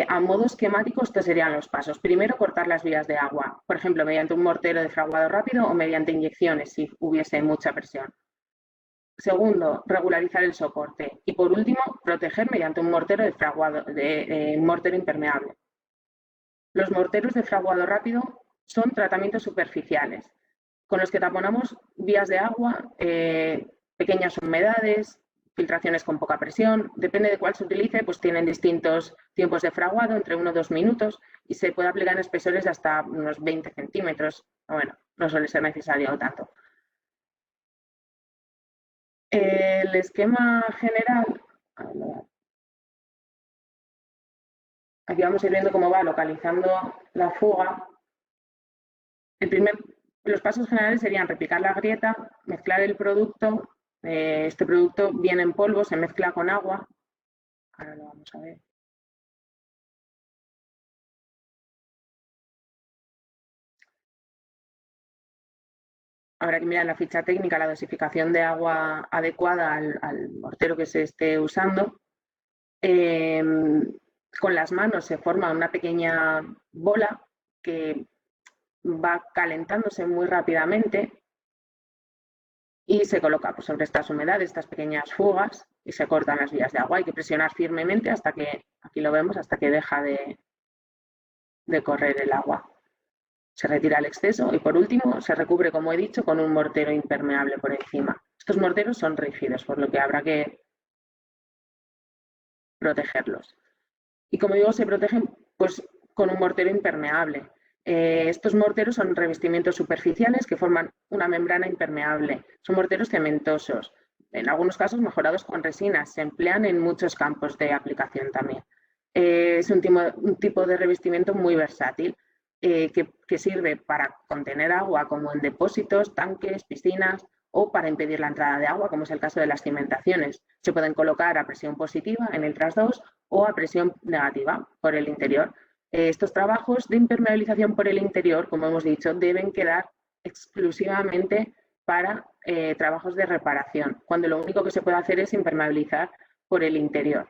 A modo esquemático, estos serían los pasos. Primero, cortar las vías de agua, por ejemplo, mediante un mortero de fraguado rápido o mediante inyecciones, si hubiese mucha presión. Segundo, regularizar el soporte. Y por último, proteger mediante un mortero de fraguado, un mortero impermeable. Los morteros de fraguado rápido son tratamientos superficiales, con los que taponamos vías de agua, pequeñas humedades, filtraciones con poca presión, depende de cuál se utilice, pues tienen distintos tiempos de fraguado, entre 1 o 2 minutos, y se puede aplicar en espesores de hasta unos 20 centímetros. Bueno, no suele ser necesario tanto. El esquema general, aquí vamos a ir viendo cómo va localizando la fuga. Los pasos generales serían replicar la grieta, mezclar el producto. Este producto viene en polvo, se mezcla con agua. Ahora lo vamos a ver. Habrá que mirar en la ficha técnica la dosificación de agua adecuada al mortero que se esté usando. Con las manos se forma una pequeña bola que va calentándose muy rápidamente y se coloca pues, sobre estas humedades, estas pequeñas fugas, y se cortan las vías de agua. Hay que presionar firmemente hasta que, aquí lo vemos, hasta que deja de correr el agua. Se retira el exceso y por último se recubre, como he dicho, con un mortero impermeable por encima. Estos morteros son rígidos, por lo que habrá que protegerlos. Y como digo, se protegen pues, con un mortero impermeable. Estos morteros son revestimientos superficiales que forman una membrana impermeable. Son morteros cementosos, en algunos casos mejorados con resinas. Se emplean en muchos campos de aplicación también. Es un tipo de revestimiento muy versátil que sirve para contener agua como en depósitos, tanques, piscinas o para impedir la entrada de agua, como es el caso de las cimentaciones. Se pueden colocar a presión positiva en el trasdos o a presión negativa por el interior. Estos trabajos de impermeabilización por el interior, como hemos dicho, deben quedar exclusivamente para trabajos de reparación, cuando lo único que se puede hacer es impermeabilizar por el interior.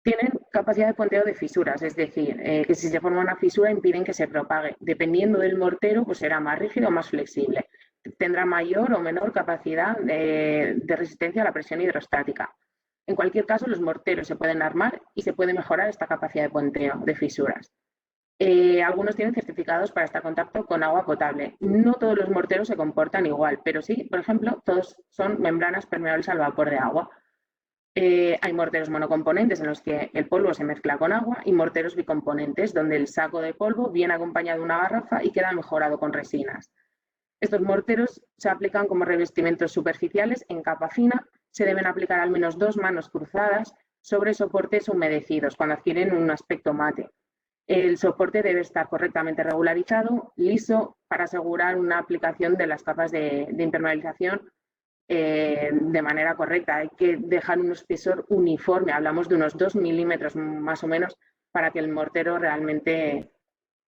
Tienen capacidad de puenteo de fisuras, es decir, que si se forma una fisura impiden que se propague. Dependiendo del mortero, pues será más rígido o más flexible. Tendrá mayor o menor capacidad de resistencia a la presión hidrostática. En cualquier caso, los morteros se pueden armar y se puede mejorar esta capacidad de puenteo de fisuras. Algunos tienen certificados para estar en contacto con agua potable. No todos los morteros se comportan igual, pero sí, por ejemplo, todos son membranas permeables al vapor de agua. Hay morteros monocomponentes en los que el polvo se mezcla con agua y morteros bicomponentes donde el saco de polvo viene acompañado de una garrafa y queda mejorado con resinas. Estos morteros se aplican como revestimientos superficiales en capa fina. Se deben aplicar al menos 2 manos cruzadas sobre soportes humedecidos cuando adquieren un aspecto mate. El soporte debe estar correctamente regularizado, liso, para asegurar una aplicación de las capas de impermeabilización de manera correcta. Hay que dejar un espesor uniforme, hablamos de unos 2 milímetros más o menos, para que el mortero realmente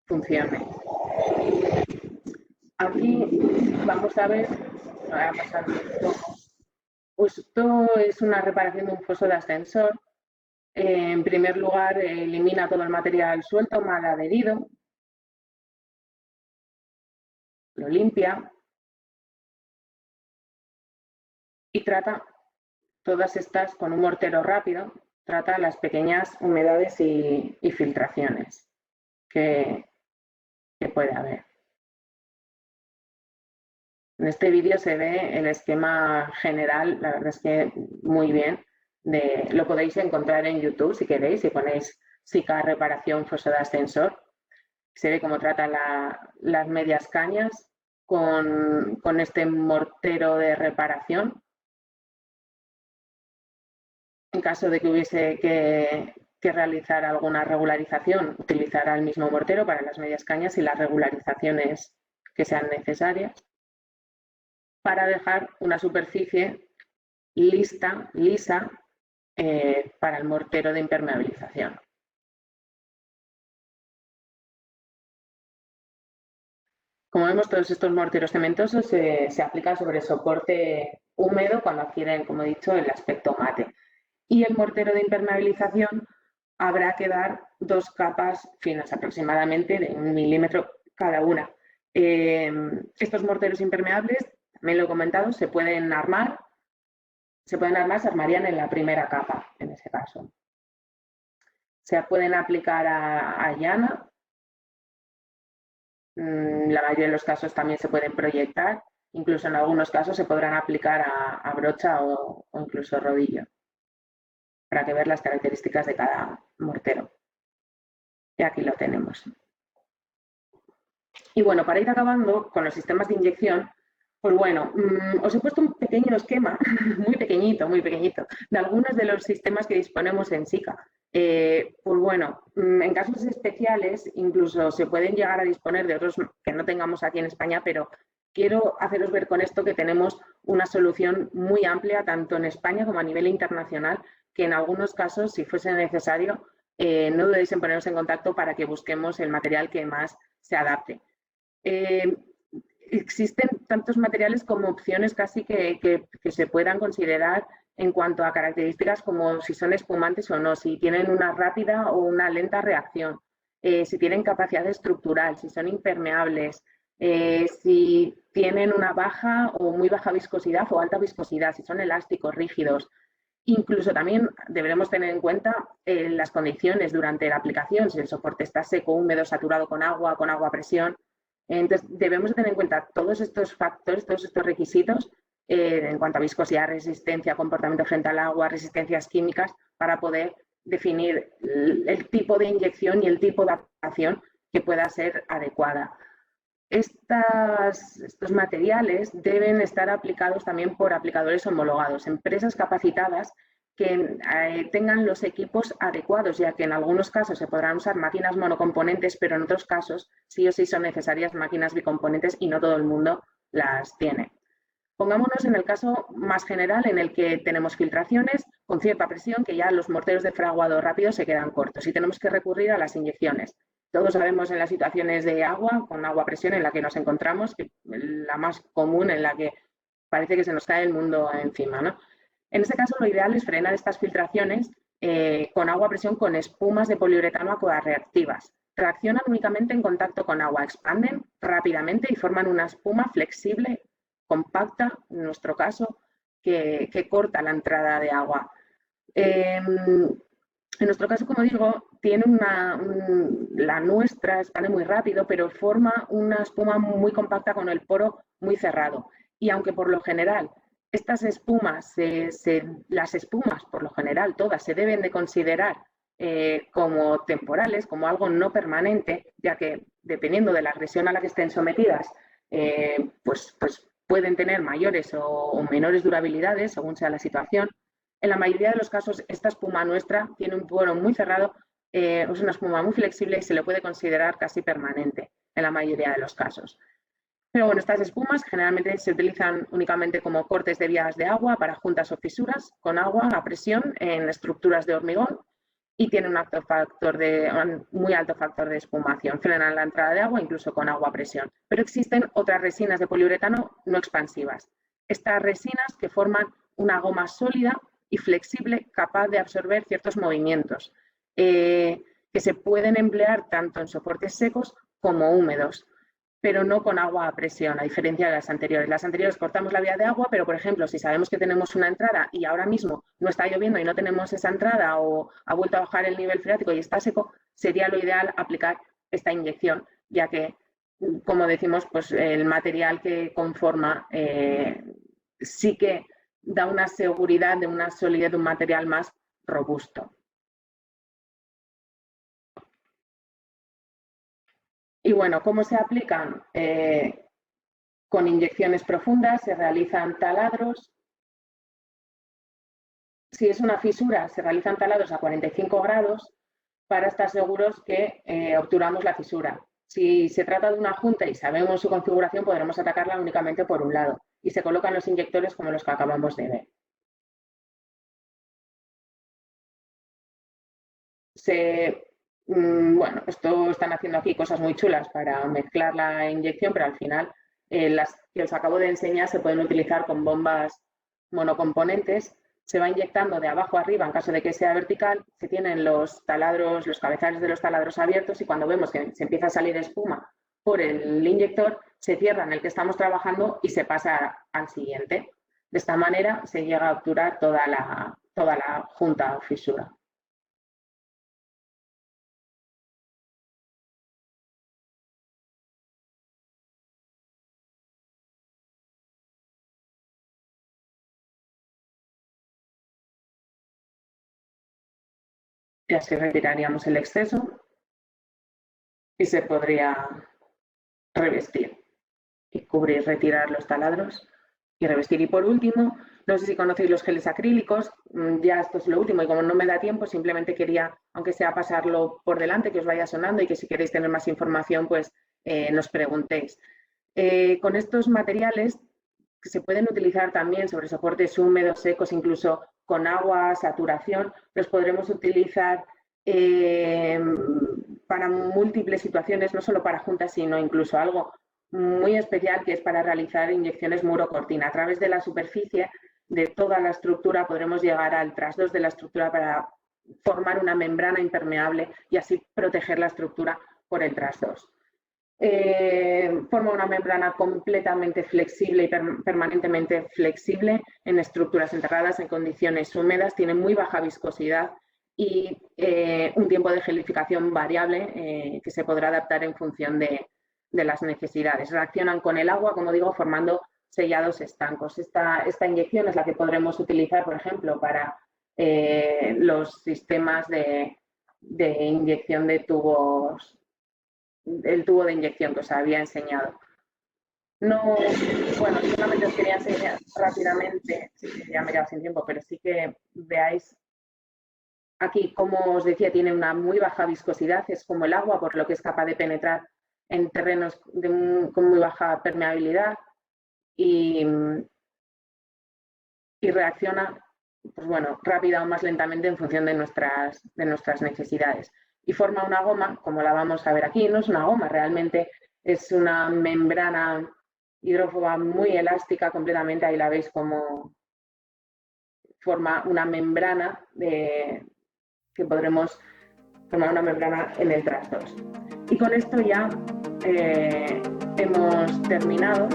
funcione. Aquí vamos a ver, voy a pasar esto. Pues esto es una reparación de un foso de ascensor. En primer lugar, elimina todo el material suelto, mal adherido, lo limpia y trata todas estas con un mortero rápido, trata las pequeñas humedades y filtraciones que puede haber. En este vídeo se ve el esquema general, la verdad es que muy bien. Lo podéis encontrar en YouTube si queréis, si ponéis SICA reparación foso de ascensor. Se ve cómo trata las medias cañas con este mortero de reparación. En caso de que hubiese que realizar alguna regularización, utilizará el mismo mortero para las medias cañas y las regularizaciones que sean necesarias, para dejar una superficie lisa para el mortero de impermeabilización. Como vemos, todos estos morteros cementosos se aplican sobre soporte húmedo cuando adquieren, como he dicho, el aspecto mate. Y el mortero de impermeabilización habrá que dar 2 capas finas, aproximadamente de 1 milímetro cada una. Estos morteros impermeables, también lo he comentado, se pueden armar, se armarían en la primera capa, en ese caso. Se pueden aplicar a llana. La mayoría de los casos también se pueden proyectar, incluso en algunos casos se podrán aplicar a brocha o incluso rodillo, para que vean las características de cada mortero. Y aquí lo tenemos. Y bueno, para ir acabando con los sistemas de inyección, pues bueno, os he puesto un pequeño esquema, muy pequeñito, de algunos de los sistemas que disponemos en SICA. Pues bueno, en casos especiales incluso se pueden llegar a disponer de otros que no tengamos aquí en España, pero quiero haceros ver con esto que tenemos una solución muy amplia, tanto en España como a nivel internacional, que en algunos casos, si fuese necesario, no dudéis en poneros en contacto para que busquemos el material que más se adapte. Existen tantos materiales como opciones casi que se puedan considerar en cuanto a características como si son espumantes o no, si tienen una rápida o una lenta reacción, si tienen capacidad estructural, si son impermeables, si tienen una baja o muy baja viscosidad o alta viscosidad, si son elásticos, rígidos. Incluso también deberemos tener en cuenta las condiciones durante la aplicación, si el soporte está seco, húmedo, saturado con agua a presión. Entonces, debemos tener en cuenta todos estos factores, todos estos requisitos en cuanto a viscosidad, resistencia, comportamiento frente al agua, resistencias químicas, para poder definir el tipo de inyección y el tipo de aplicación que pueda ser adecuada. Estos materiales deben estar aplicados también por aplicadores homologados, empresas capacitadas que tengan los equipos adecuados, ya que en algunos casos se podrán usar máquinas monocomponentes, pero en otros casos sí o sí son necesarias máquinas bicomponentes y no todo el mundo las tiene. Pongámonos en el caso más general en el que tenemos filtraciones con cierta presión, que ya los morteros de fraguado rápido se quedan cortos y tenemos que recurrir a las inyecciones. Todos sabemos en las situaciones de agua, con agua a presión en la que nos encontramos, que la más común, en la que parece que se nos cae el mundo encima, ¿no? En este caso, lo ideal es frenar estas filtraciones con agua a presión con espumas de poliuretano acuarreactivas. Reaccionan únicamente en contacto con agua, expanden rápidamente y forman una espuma flexible, compacta, en nuestro caso, que corta la entrada de agua. En nuestro caso, como digo, tiene la nuestra expande muy rápido, pero forma una espuma muy compacta con el poro muy cerrado. Y aunque por lo general estas espumas, las espumas por lo general todas se deben de considerar como temporales, como algo no permanente, ya que dependiendo de la agresión a la que estén sometidas, pues pueden tener mayores o menores durabilidades según sea la situación. En la mayoría de los casos, esta espuma nuestra tiene un poro muy cerrado, es una espuma muy flexible y se le puede considerar casi permanente en la mayoría de los casos. Pero bueno, estas espumas generalmente se utilizan únicamente como cortes de vías de agua para juntas o fisuras con agua a presión en estructuras de hormigón y tienen un muy alto factor de espumación. Frenan la entrada de agua incluso con agua a presión. Pero existen otras resinas de poliuretano no expansivas. Estas resinas que forman una goma sólida y flexible capaz de absorber ciertos movimientos que se pueden emplear tanto en soportes secos como húmedos, pero no con agua a presión, a diferencia de las anteriores. Las anteriores cortamos la vía de agua, pero por ejemplo, si sabemos que tenemos una entrada y ahora mismo no está lloviendo y no tenemos esa entrada o ha vuelto a bajar el nivel freático y está seco, sería lo ideal aplicar esta inyección, ya que, como decimos, pues el material que conforma sí que da una seguridad de una solidez de un material más robusto. Y bueno, ¿cómo se aplican? Con inyecciones profundas se realizan taladros. Si es una fisura, se realizan taladros a 45 grados para estar seguros que obturamos la fisura. Si se trata de una junta y sabemos su configuración, podremos atacarla únicamente por un lado y se colocan los inyectores como los que acabamos de ver. Bueno, esto están haciendo aquí cosas muy chulas para mezclar la inyección, pero al final las que os acabo de enseñar se pueden utilizar con bombas monocomponentes. Se va inyectando de abajo a arriba en caso de que sea vertical. Se tienen los taladros, los cabezales de los taladros abiertos y cuando vemos que se empieza a salir espuma por el inyector, se cierra en el que estamos trabajando y se pasa al siguiente. De esta manera se llega a obturar toda la junta o fisura. Y así retiraríamos el exceso y se podría revestir y cubrir, retirar los taladros y revestir. Y por último, no sé si conocéis los geles acrílicos, ya esto es lo último y como no me da tiempo, simplemente quería, aunque sea pasarlo por delante, que os vaya sonando y que si queréis tener más información, pues nos preguntéis. Con estos materiales que se pueden utilizar también sobre soportes húmedos, secos, incluso con agua, saturación, los podremos utilizar para múltiples situaciones, no solo para juntas, sino incluso algo muy especial que es para realizar inyecciones muro-cortina. A través de la superficie de toda la estructura podremos llegar al trasdos de la estructura para formar una membrana impermeable y así proteger la estructura por el trasdos. Forma una membrana completamente flexible y permanentemente flexible en estructuras enterradas en condiciones húmedas, tiene muy baja viscosidad y un tiempo de gelificación variable que se podrá adaptar en función de las necesidades. Reaccionan con el agua, como digo, formando sellados estancos. Esta inyección es la que podremos utilizar, por ejemplo, para los sistemas de inyección de tubos, el tubo de inyección que os había enseñado. No, bueno, solamente os quería enseñar rápidamente, ya me he quedado sin tiempo, pero sí que veáis aquí, como os decía, tiene una muy baja viscosidad, es como el agua, por lo que es capaz de penetrar en terrenos con muy baja permeabilidad y reacciona, pues bueno, rápida o más lentamente en función de nuestras necesidades. Y forma una goma, como la vamos a ver aquí, no es una goma, realmente es una membrana hidrófoba muy elástica completamente, ahí la veis como forma una membrana que podremos formar una membrana en el trasdos. Y con esto ya hemos terminado.